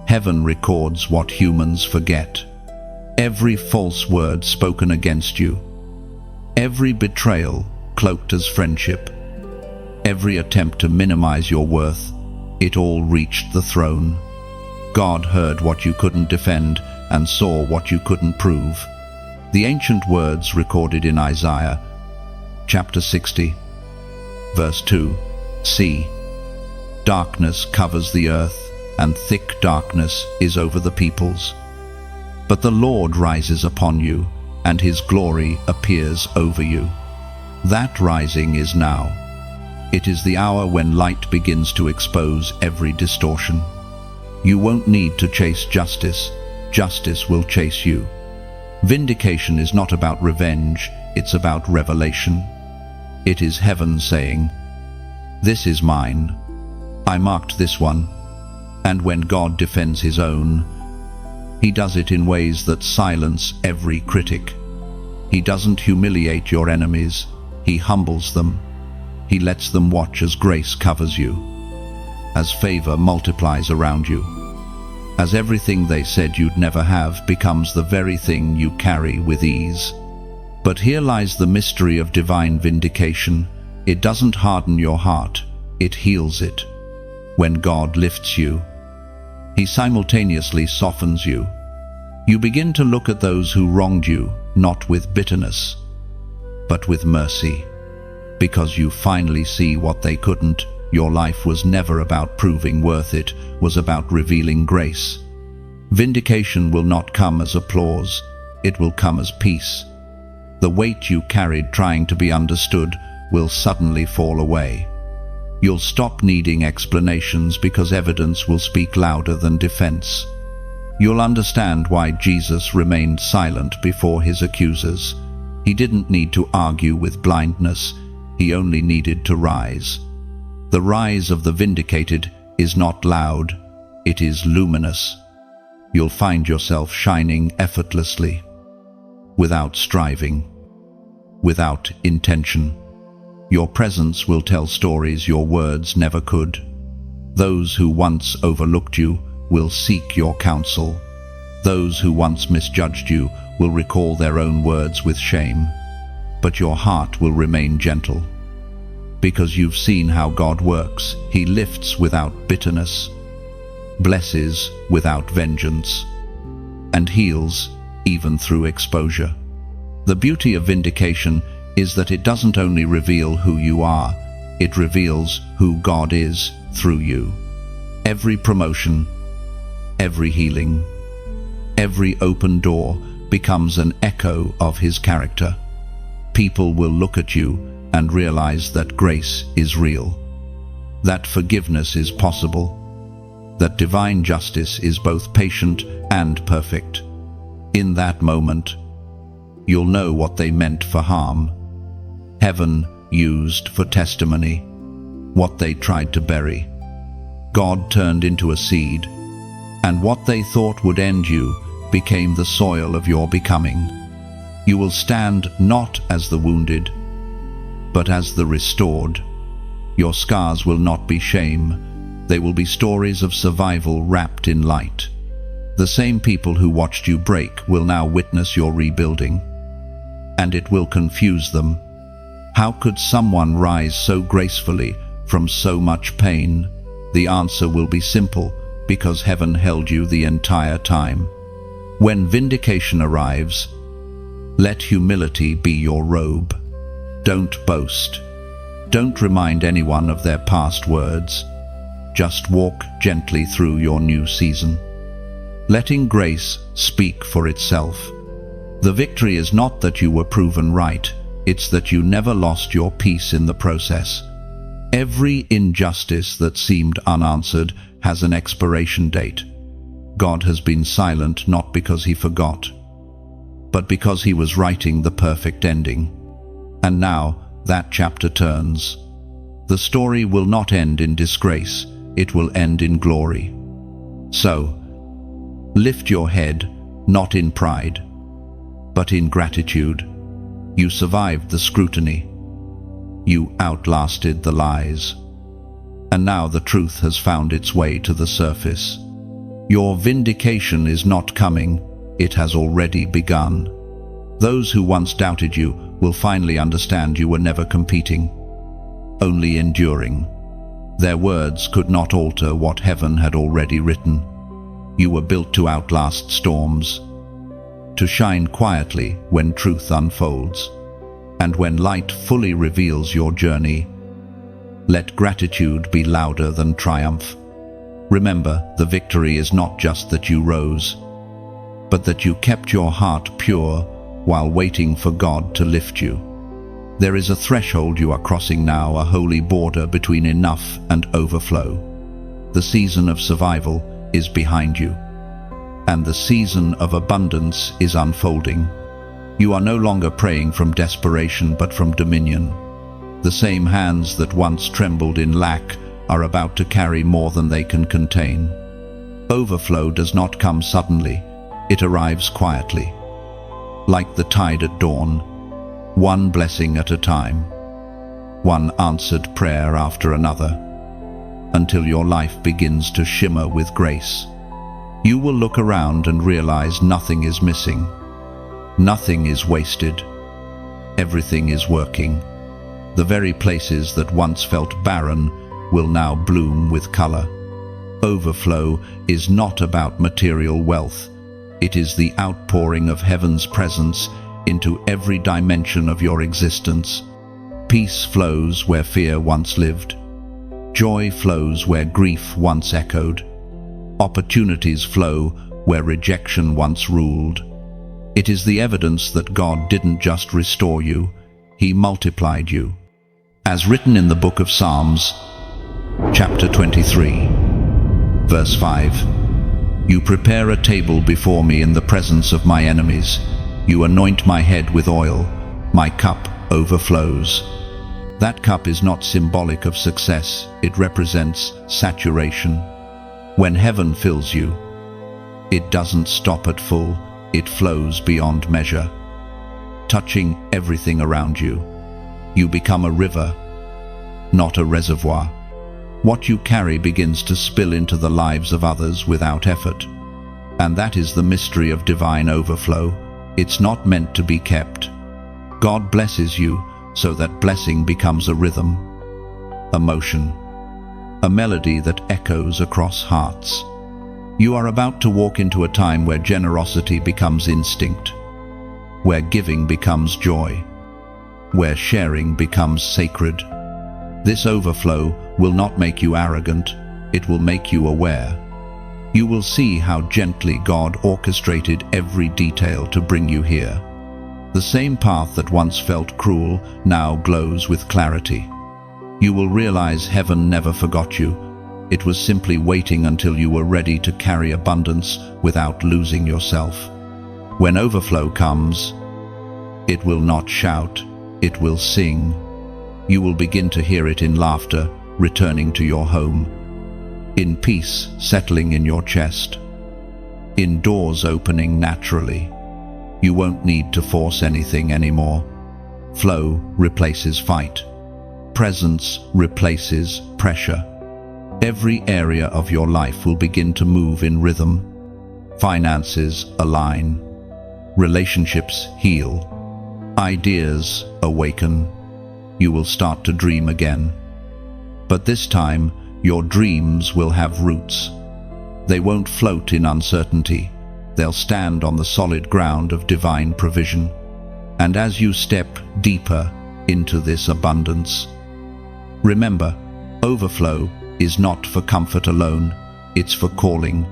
Heaven records what humans forget. Every false word spoken against you, every betrayal cloaked as friendship, every attempt to minimize your worth, it all reached the throne. God heard what you couldn't defend and saw what you couldn't prove. The ancient words recorded in Isaiah, chapter 60, verse 2, "See, darkness covers the earth, and thick darkness is over the peoples. But the Lord rises upon you, and his glory appears over you." That rising is now. It is the hour when light begins to expose every distortion. You won't need to chase justice. Justice will chase you. Vindication is not about revenge, it's about revelation. It is heaven saying, "This is mine. I marked this one." And when God defends his own, he does it in ways that silence every critic. He doesn't humiliate your enemies, he humbles them. He lets them watch as grace covers you, as favor multiplies around you, as everything they said you'd never have becomes the very thing you carry with ease. But here lies the mystery of divine vindication. It doesn't harden your heart, it heals it. When God lifts you, he simultaneously softens you. You begin to look at those who wronged you, not with bitterness, but with mercy. Because you finally see what they couldn't. Your life was never about proving worth it, was about revealing grace. Vindication will not come as applause, it will come as peace. The weight you carried trying to be understood will suddenly fall away. You'll stop needing explanations because evidence will speak louder than defense. You'll understand why Jesus remained silent before his accusers. He didn't need to argue with blindness, he only needed to rise. The rise of the vindicated is not loud, it is luminous. You'll find yourself shining effortlessly, without striving, without intention. Your presence will tell stories your words never could. Those who once overlooked you will seek your counsel. Those who once misjudged you will recall their own words with shame. But your heart will remain gentle. Because you've seen how God works, he lifts without bitterness, blesses without vengeance, and heals even through exposure. The beauty of vindication is that it doesn't only reveal who you are, it reveals who God is through you. Every promotion, every healing, every open door becomes an echo of his character. People will look at you and realize that grace is real, that forgiveness is possible, that divine justice is both patient and perfect. In that moment, you'll know what they meant for harm, heaven used for testimony, what they tried to bury. God turned into a seed, and what they thought would end you became the soil of your becoming. You will stand not as the wounded, but as the restored. Your scars will not be shame, they will be stories of survival wrapped in light. The same people who watched you break will now witness your rebuilding, and it will confuse them. How could someone rise so gracefully from so much pain? The answer will be simple, because heaven held you the entire time. When vindication arrives, let humility be your robe. Don't boast. Don't remind anyone of their past words. Just walk gently through your new season, letting grace speak for itself. The victory is not that you were proven right, it's that you never lost your peace in the process. Every injustice that seemed unanswered has an expiration date. God has been silent not because he forgot, but because he was writing the perfect ending. And now that chapter turns. The story will not end in disgrace, it will end in glory. So, lift your head, not in pride, but in gratitude. You survived the scrutiny. You outlasted the lies. And now the truth has found its way to the surface. Your vindication is not coming, it has already begun. Those who once doubted you will finally understand you were never competing, only enduring. Their words could not alter what heaven had already written. You were built to outlast storms, to shine quietly when truth unfolds. And when light fully reveals your journey, let gratitude be louder than triumph. Remember, the victory is not just that you rose, but that you kept your heart pure while waiting for God to lift you. There is a threshold you are crossing now, a holy border between enough and overflow. The season of survival is behind you, and the season of abundance is unfolding. You are no longer praying from desperation but from dominion. The same hands that once trembled in lack are about to carry more than they can contain. Overflow does not come suddenly, it arrives quietly. Like the tide at dawn, one blessing at a time, one answered prayer after another, until your life begins to shimmer with grace. You will look around and realize nothing is missing. Nothing is wasted. Everything is working. The very places that once felt barren will now bloom with color. Overflow is not about material wealth. It is the outpouring of heaven's presence into every dimension of your existence. Peace flows where fear once lived. Joy flows where grief once echoed. Opportunities flow where rejection once ruled. It is the evidence that God didn't just restore you, He multiplied you. As written in the book of Psalms, chapter 23, verse 5, "You prepare a table before me in the presence of my enemies. You anoint my head with oil. My cup overflows." That cup is not symbolic of success, it represents saturation. When heaven fills you, it doesn't stop at full, it flows beyond measure, touching everything around you. You become a river, not a reservoir. What you carry begins to spill into the lives of others without effort. And that is the mystery of divine overflow. It's not meant to be kept. God blesses you so that blessing becomes a rhythm, a motion, a melody that echoes across hearts. You are about to walk into a time where generosity becomes instinct, where giving becomes joy, where sharing becomes sacred. This overflow will not make you arrogant, it will make you aware. You will see how gently God orchestrated every detail to bring you here. The same path that once felt cruel now glows with clarity. You will realize heaven never forgot you. It was simply waiting until you were ready to carry abundance without losing yourself. When overflow comes, it will not shout, it will sing. You will begin to hear it in laughter, returning to your home, in peace settling in your chest, in doors opening naturally. You won't need to force anything anymore. Flow replaces fight. Presence replaces pressure. Every area of your life will begin to move in rhythm. Finances align. Relationships heal. Ideas awaken. You will start to dream again. But this time, your dreams will have roots. They won't float in uncertainty. They'll stand on the solid ground of divine provision. And as you step deeper into this abundance, remember, overflow is not for comfort alone, it's for calling.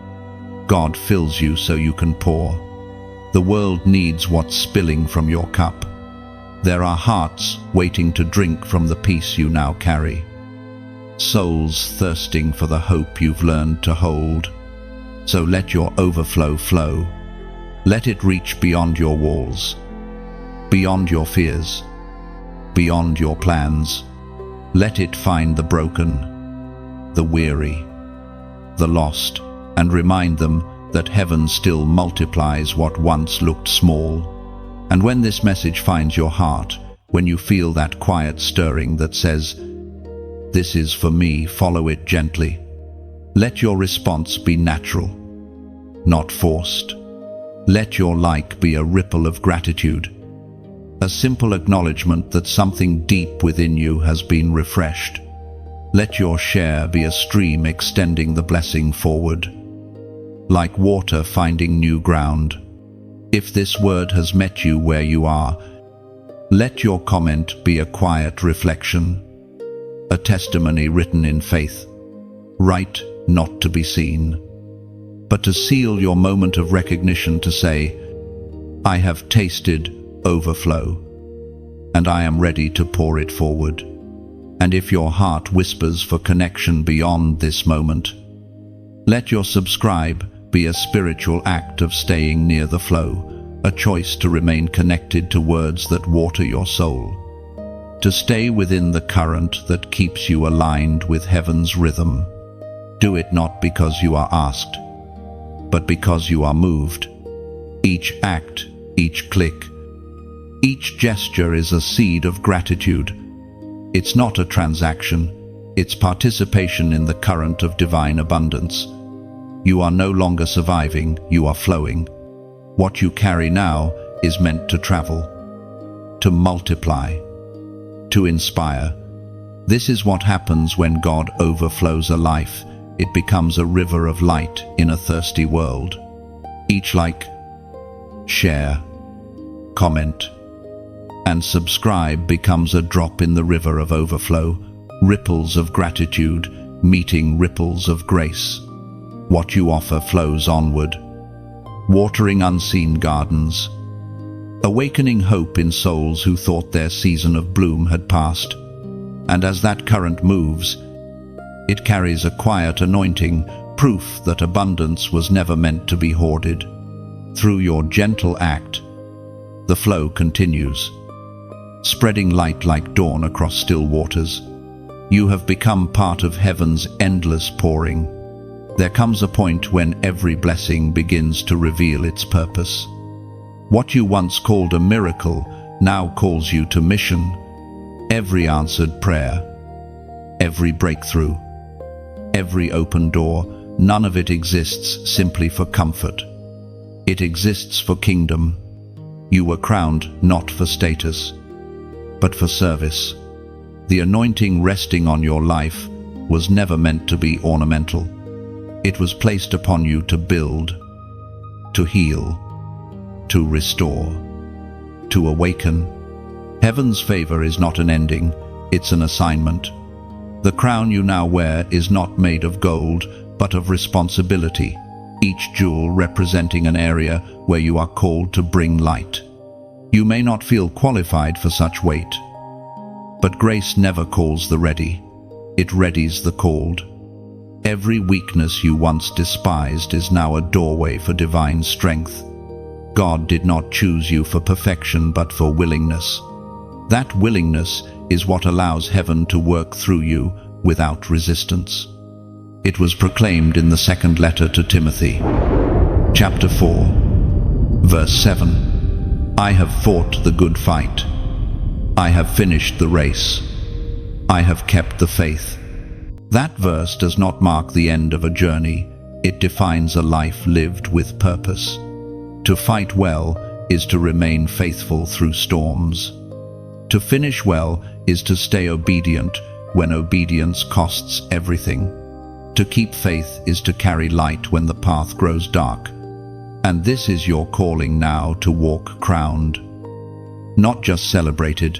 God fills you so you can pour. The world needs what's spilling from your cup. There are hearts waiting to drink from the peace you now carry. Souls thirsting for the hope you've learned to hold. So let your overflow flow. Let it reach beyond your walls, beyond your fears, beyond your plans. Let it find the broken, the weary, the lost, and remind them that heaven still multiplies what once looked small. And when this message finds your heart, when you feel that quiet stirring that says, "This is for me," follow it gently. Let your response be natural, not forced. Let your like be a ripple of gratitude, a simple acknowledgement that something deep within you has been refreshed. Let your share be a stream extending the blessing forward, like water finding new ground. If this word has met you where you are, let your comment be a quiet reflection, a testimony written in faith, right not to be seen, but to seal your moment of recognition, to say, "I have tasted overflow, and I am ready to pour it forward." And if your heart whispers for connection beyond this moment, let your subscribe be a spiritual act of staying near the flow, a choice to remain connected to words that water your soul, to stay within the current that keeps you aligned with heaven's rhythm. Do it not because you are asked, but because you are moved. Each act, each click, each gesture is a seed of gratitude. It's not a transaction, it's participation in the current of divine abundance. You are no longer surviving, you are flowing. What you carry now is meant to travel, to multiply, to inspire. This is what happens when God overflows a life. It becomes a river of light in a thirsty world. Each like, share, comment, and subscribe becomes a drop in the river of overflow, ripples of gratitude meeting ripples of grace. What you offer flows onward, watering unseen gardens, awakening hope in souls who thought their season of bloom had passed. And as that current moves, it carries a quiet anointing, proof that abundance was never meant to be hoarded. Through your gentle act, the flow continues, spreading light like dawn across still waters. You have become part of heaven's endless pouring. There comes a point when every blessing begins to reveal its purpose. What you once called a miracle now calls you to mission. Every answered prayer, every breakthrough, every open door, none of it exists simply for comfort. It exists for kingdom. You were crowned not for status, but for service. The anointing resting on your life was never meant to be ornamental. It was placed upon you to build, to heal, to restore, to awaken. Heaven's favor is not an ending, it's an assignment. The crown you now wear is not made of gold, but of responsibility, each jewel representing an area where you are called to bring light. You may not feel qualified for such weight, but grace never calls the ready, it readies the called. Every weakness you once despised is now a doorway for divine strength. God did not choose you for perfection but for willingness. That willingness is what allows heaven to work through you without resistance. It was proclaimed in the second letter to Timothy, chapter 4, verse 7. I have fought the good fight. I have finished the race. I have kept the faith. That verse does not mark the end of a journey. It defines a life lived with purpose. To fight well is to remain faithful through storms. To finish well is to stay obedient when obedience costs everything. To keep faith is to carry light when the path grows dark. And this is your calling now, to walk crowned. Not just celebrated,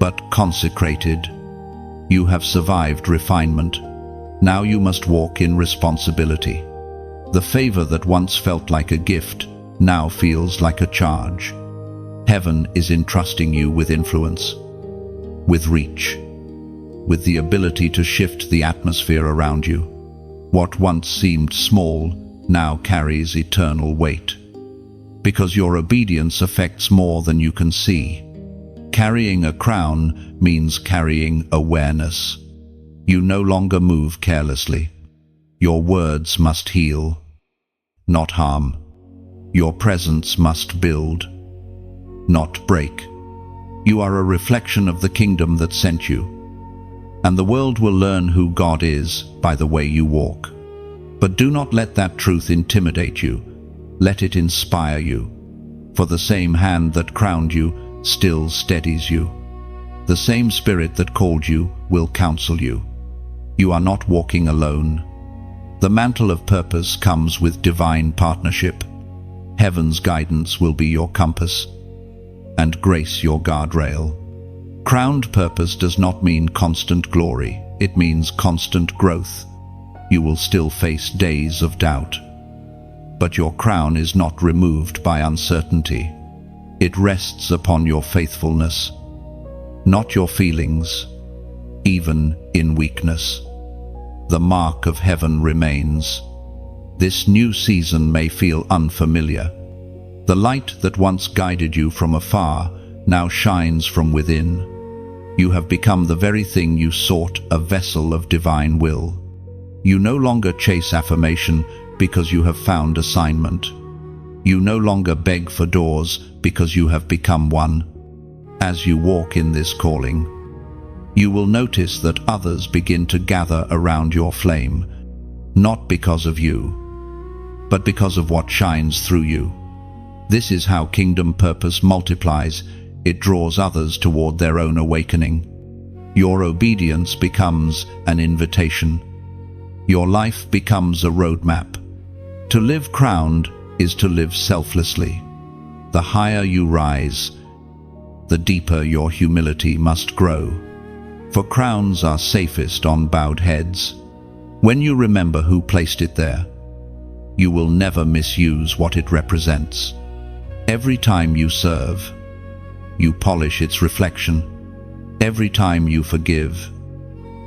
but consecrated. You have survived refinement. Now you must walk in responsibility. The favor that once felt like a gift now feels like a charge. Heaven is entrusting you with influence, with reach, with the ability to shift the atmosphere around you. What once seemed small now carries eternal weight, because your obedience affects more than you can see. Carrying a crown means carrying awareness. You no longer move carelessly. Your words must heal, not harm. Your presence must build, not break. You are a reflection of the kingdom that sent you, and the world will learn who God is by the way you walk. But do not let that truth intimidate you. Let it inspire you, for the same hand that crowned you still steadies you. The same Spirit that called you will counsel you. You are not walking alone. The mantle of purpose comes with divine partnership. Heaven's guidance will be your compass, and grace your guardrail. Crowned purpose does not mean constant glory. It means constant growth. You will still face days of doubt, but your crown is not removed by uncertainty. It rests upon your faithfulness, not your feelings, even in weakness. The mark of heaven remains. This new season may feel unfamiliar. The light that once guided you from afar now shines from within. You have become the very thing you sought, a vessel of divine will. You no longer chase affirmation because you have found assignment. You no longer beg for doors because you have become one. As you walk in this calling, you will notice that others begin to gather around your flame, not because of you, but because of what shines through you. This is how kingdom purpose multiplies. It draws others toward their own awakening. Your obedience becomes an invitation. Your life becomes a roadmap. To live crowned is to live selflessly. The higher you rise, the deeper your humility must grow. For crowns are safest on bowed heads. When you remember who placed it there, you will never misuse what it represents. Every time you serve, you polish its reflection. Every time you forgive,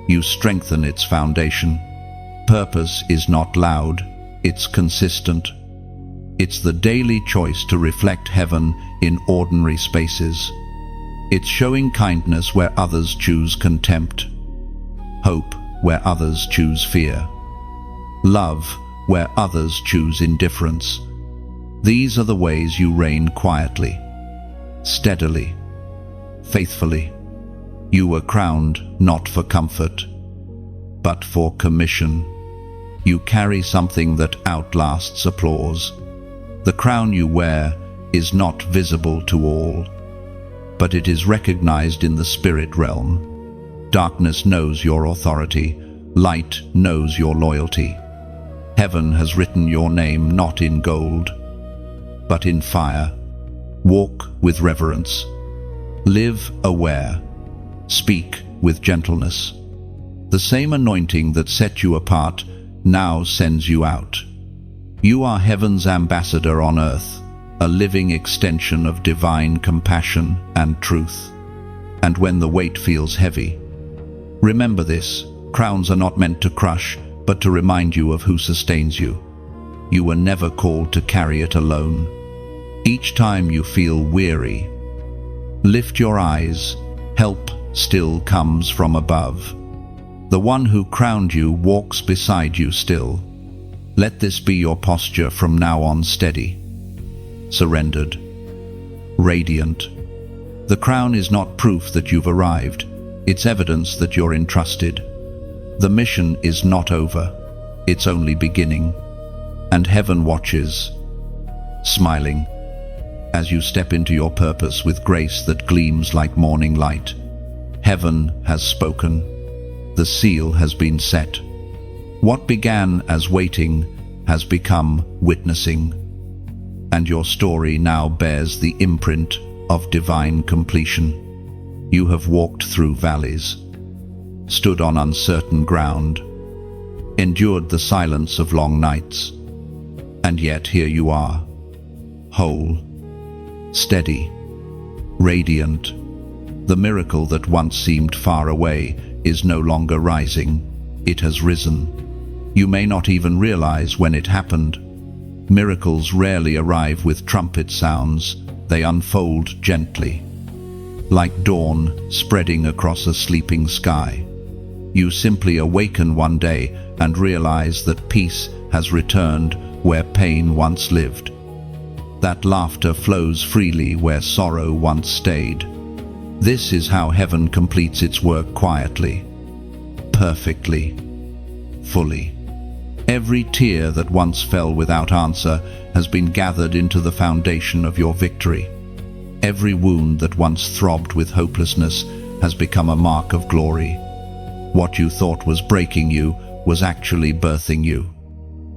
you strengthen its foundation. Purpose is not loud, it's consistent. It's the daily choice to reflect heaven in ordinary spaces. It's showing kindness where others choose contempt, hope where others choose fear, love where others choose indifference. These are the ways you reign quietly, steadily, faithfully. You were crowned not for comfort, but for commission. You carry something that outlasts applause. The crown you wear is not visible to all, but it is recognized in the spirit realm. Darkness knows your authority, light knows your loyalty. Heaven has written your name not in gold, but in fire. Walk with reverence. Live aware. Speak with gentleness. The same anointing that set you apart now sends you out. You are heaven's ambassador on earth, a living extension of divine compassion and truth. And when the weight feels heavy, remember this: crowns are not meant to crush, but to remind you of who sustains you. You were never called to carry it alone. Each time you feel weary, lift your eyes. Help still comes from above. The one who crowned you walks beside you still. Let this be your posture from now on: steady, surrendered, radiant. The crown is not proof that you've arrived. It's evidence that you're entrusted. The mission is not over. It's only beginning. And heaven watches, smiling, as you step into your purpose with grace that gleams like morning light. Heaven has spoken. The seal has been set. What began as waiting has become witnessing, and your story now bears the imprint of divine completion. You have walked through valleys, stood on uncertain ground, endured the silence of long nights, and yet here you are, whole, steady, radiant. The miracle that once seemed far away is no longer rising. It has risen. You may not even realize when it happened. Miracles rarely arrive with trumpet sounds. They unfold gently, like dawn spreading across a sleeping sky. You simply awaken one day and realize that peace has returned where pain once lived. That laughter flows freely where sorrow once stayed. This is how heaven completes its work quietly, perfectly, fully. Every tear that once fell without answer has been gathered into the foundation of your victory. Every wound that once throbbed with hopelessness has become a mark of glory. What you thought was breaking you was actually birthing you.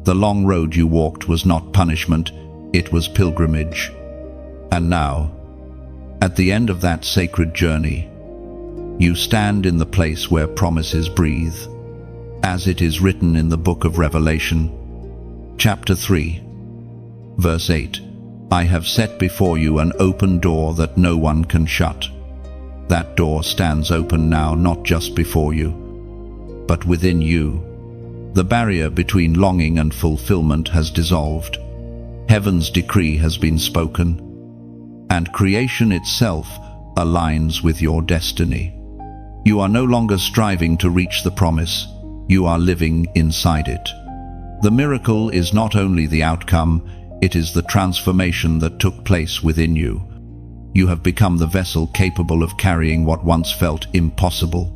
The long road you walked was not punishment, it was pilgrimage. And now, at the end of that sacred journey, you stand in the place where promises breathe. As it is written in the book of Revelation, chapter 3, verse 8, I have set before you an open door that no one can shut. That door stands open now, not just before you, but within you. The barrier between longing and fulfillment has dissolved. Heaven's decree has been spoken, and creation itself aligns with your destiny. You are no longer striving to reach the promise. You are living inside it. The miracle is not only the outcome, it is the transformation that took place within you. You have become the vessel capable of carrying what once felt impossible.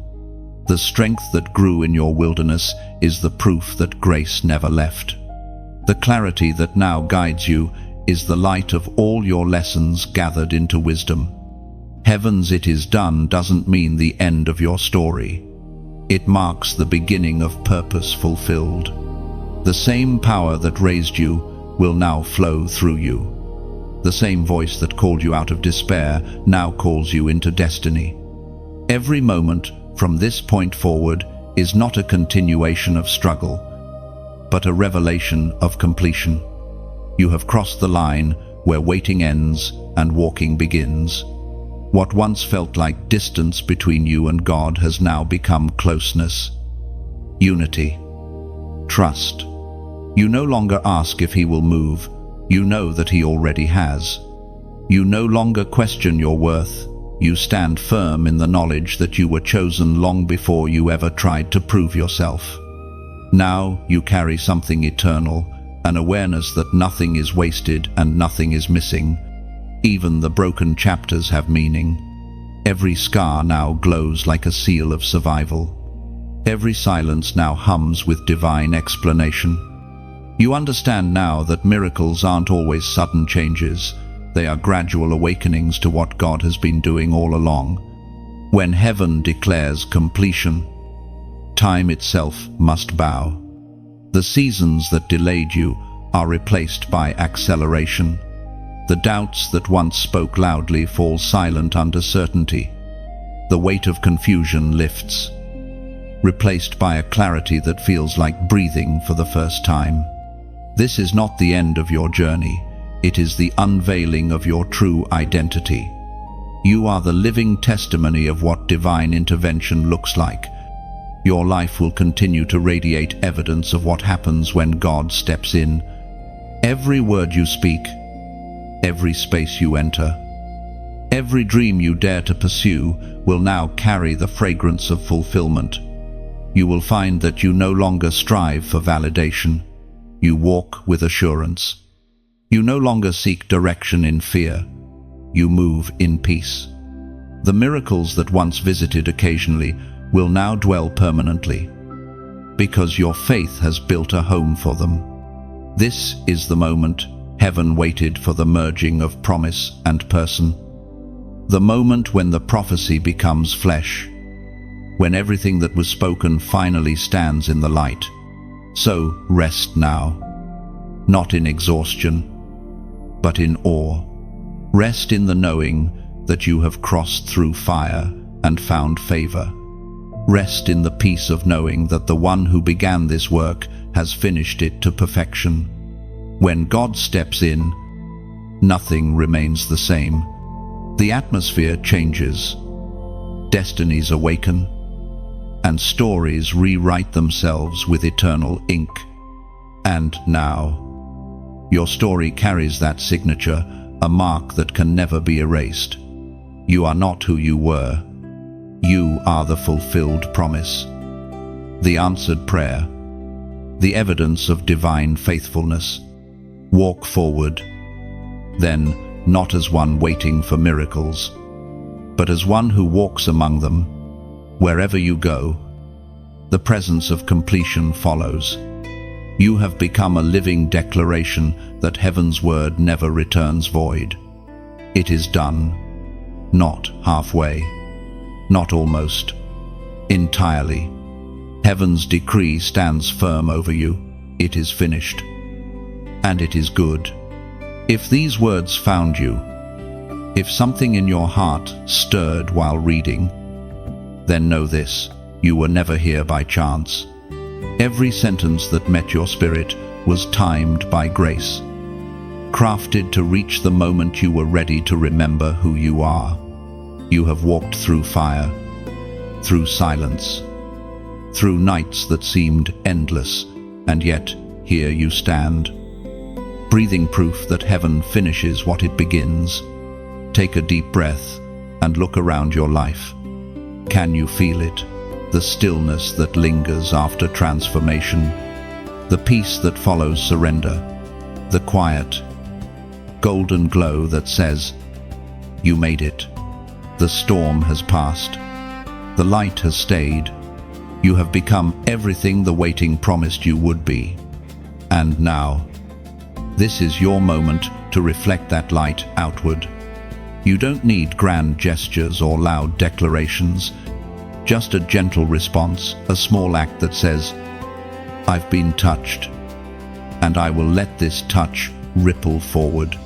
The strength that grew in your wilderness is the proof that grace never left. The clarity that now guides you is the light of all your lessons gathered into wisdom. Heaven's "it is done" doesn't mean the end of your story. It marks the beginning of purpose fulfilled. The same power that raised you will now flow through you. The same voice that called you out of despair now calls you into destiny. Every moment from this point forward is not a continuation of struggle, but a revelation of completion. You have crossed the line where waiting ends and walking begins. What once felt like distance between you and God has now become closeness, unity, trust. You no longer ask if He will move. You know that He already has. You no longer question your worth. You stand firm in the knowledge that you were chosen long before you ever tried to prove yourself. Now you carry something eternal, an awareness that nothing is wasted and nothing is missing. Even the broken chapters have meaning. Every scar now glows like a seal of survival. Every silence now hums with divine explanation. You understand now that miracles aren't always sudden changes. They are gradual awakenings to what God has been doing all along. When heaven declares completion, time itself must bow. The seasons that delayed you are replaced by acceleration. The doubts that once spoke loudly fall silent under certainty. The weight of confusion lifts, replaced by a clarity that feels like breathing for the first time. This is not the end of your journey. It is the unveiling of your true identity. You are the living testimony of what divine intervention looks like. Your life will continue to radiate evidence of what happens when God steps in. Every word you speak, every space you enter, every dream you dare to pursue will now carry the fragrance of fulfillment. You will find that you no longer strive for validation. You walk with assurance. You no longer seek direction in fear. You move in peace. The miracles that once visited occasionally will now dwell permanently, because your faith has built a home for them. This is the moment heaven waited for, the merging of promise and person. The moment when the prophecy becomes flesh, when everything that was spoken finally stands in the light. So rest now, not in exhaustion, but in awe. Rest in the knowing that you have crossed through fire and found favor. Rest in the peace of knowing that the one who began this work has finished it to perfection. When God steps in, nothing remains the same. The atmosphere changes, destinies awaken, and stories rewrite themselves with eternal ink. And now, your story carries that signature, a mark that can never be erased. You are not who you were. You are the fulfilled promise, the answered prayer, the evidence of divine faithfulness. Walk forward, then not as one waiting for miracles, but as one who walks among them. Wherever you go, the presence of completion follows. You have become a living declaration that heaven's word never returns void. It is done, not halfway, not almost, entirely. Heaven's decree stands firm over you. It is finished, and it is good. If these words found you, if something in your heart stirred while reading, then know this: you were never here by chance. Every sentence that met your spirit was timed by grace, crafted to reach the moment you were ready to remember who you are. You have walked through fire, through silence, through nights that seemed endless, and yet here you stand, breathing proof that heaven finishes what it begins. Take a deep breath and look around your life. Can you feel it? The stillness that lingers after transformation, the peace that follows surrender, the quiet, golden glow that says, "You made it." The storm has passed. The light has stayed. You have become everything the waiting promised you would be. And now, this is your moment to reflect that light outward. You don't need grand gestures or loud declarations, just a gentle response, a small act that says, "I've been touched, and I will let this touch ripple forward."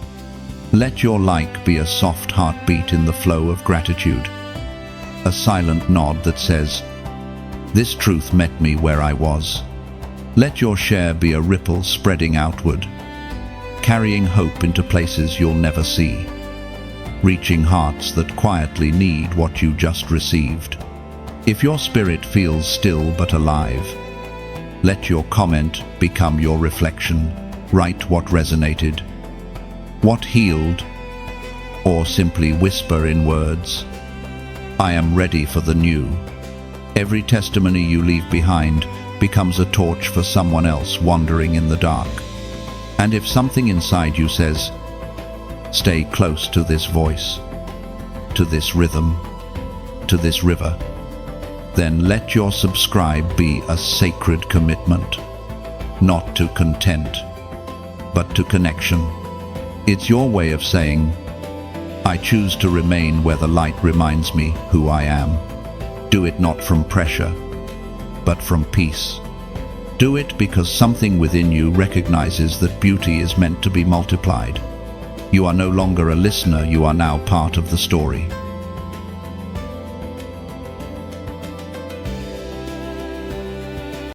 Let your like be a soft heartbeat in the flow of gratitude, a silent nod that says, "This truth met me where I was." Let your share be a ripple spreading outward, carrying hope into places you'll never see, reaching hearts that quietly need what you just received. If your spirit feels still but alive, let your comment become your reflection. Write what resonated, what healed, or simply whisper in words, "I am ready for the new." Every testimony you leave behind becomes a torch for someone else wandering in the dark. And if something inside you says, "Stay close to this voice, to this rhythm, to this river," then let your subscribe be a sacred commitment, not to content, but to connection. It's your way of saying, "I choose to remain where the light reminds me who I am." Do it not from pressure, but from peace. Do it because something within you recognizes that beauty is meant to be multiplied. You are no longer a listener, you are now part of the story.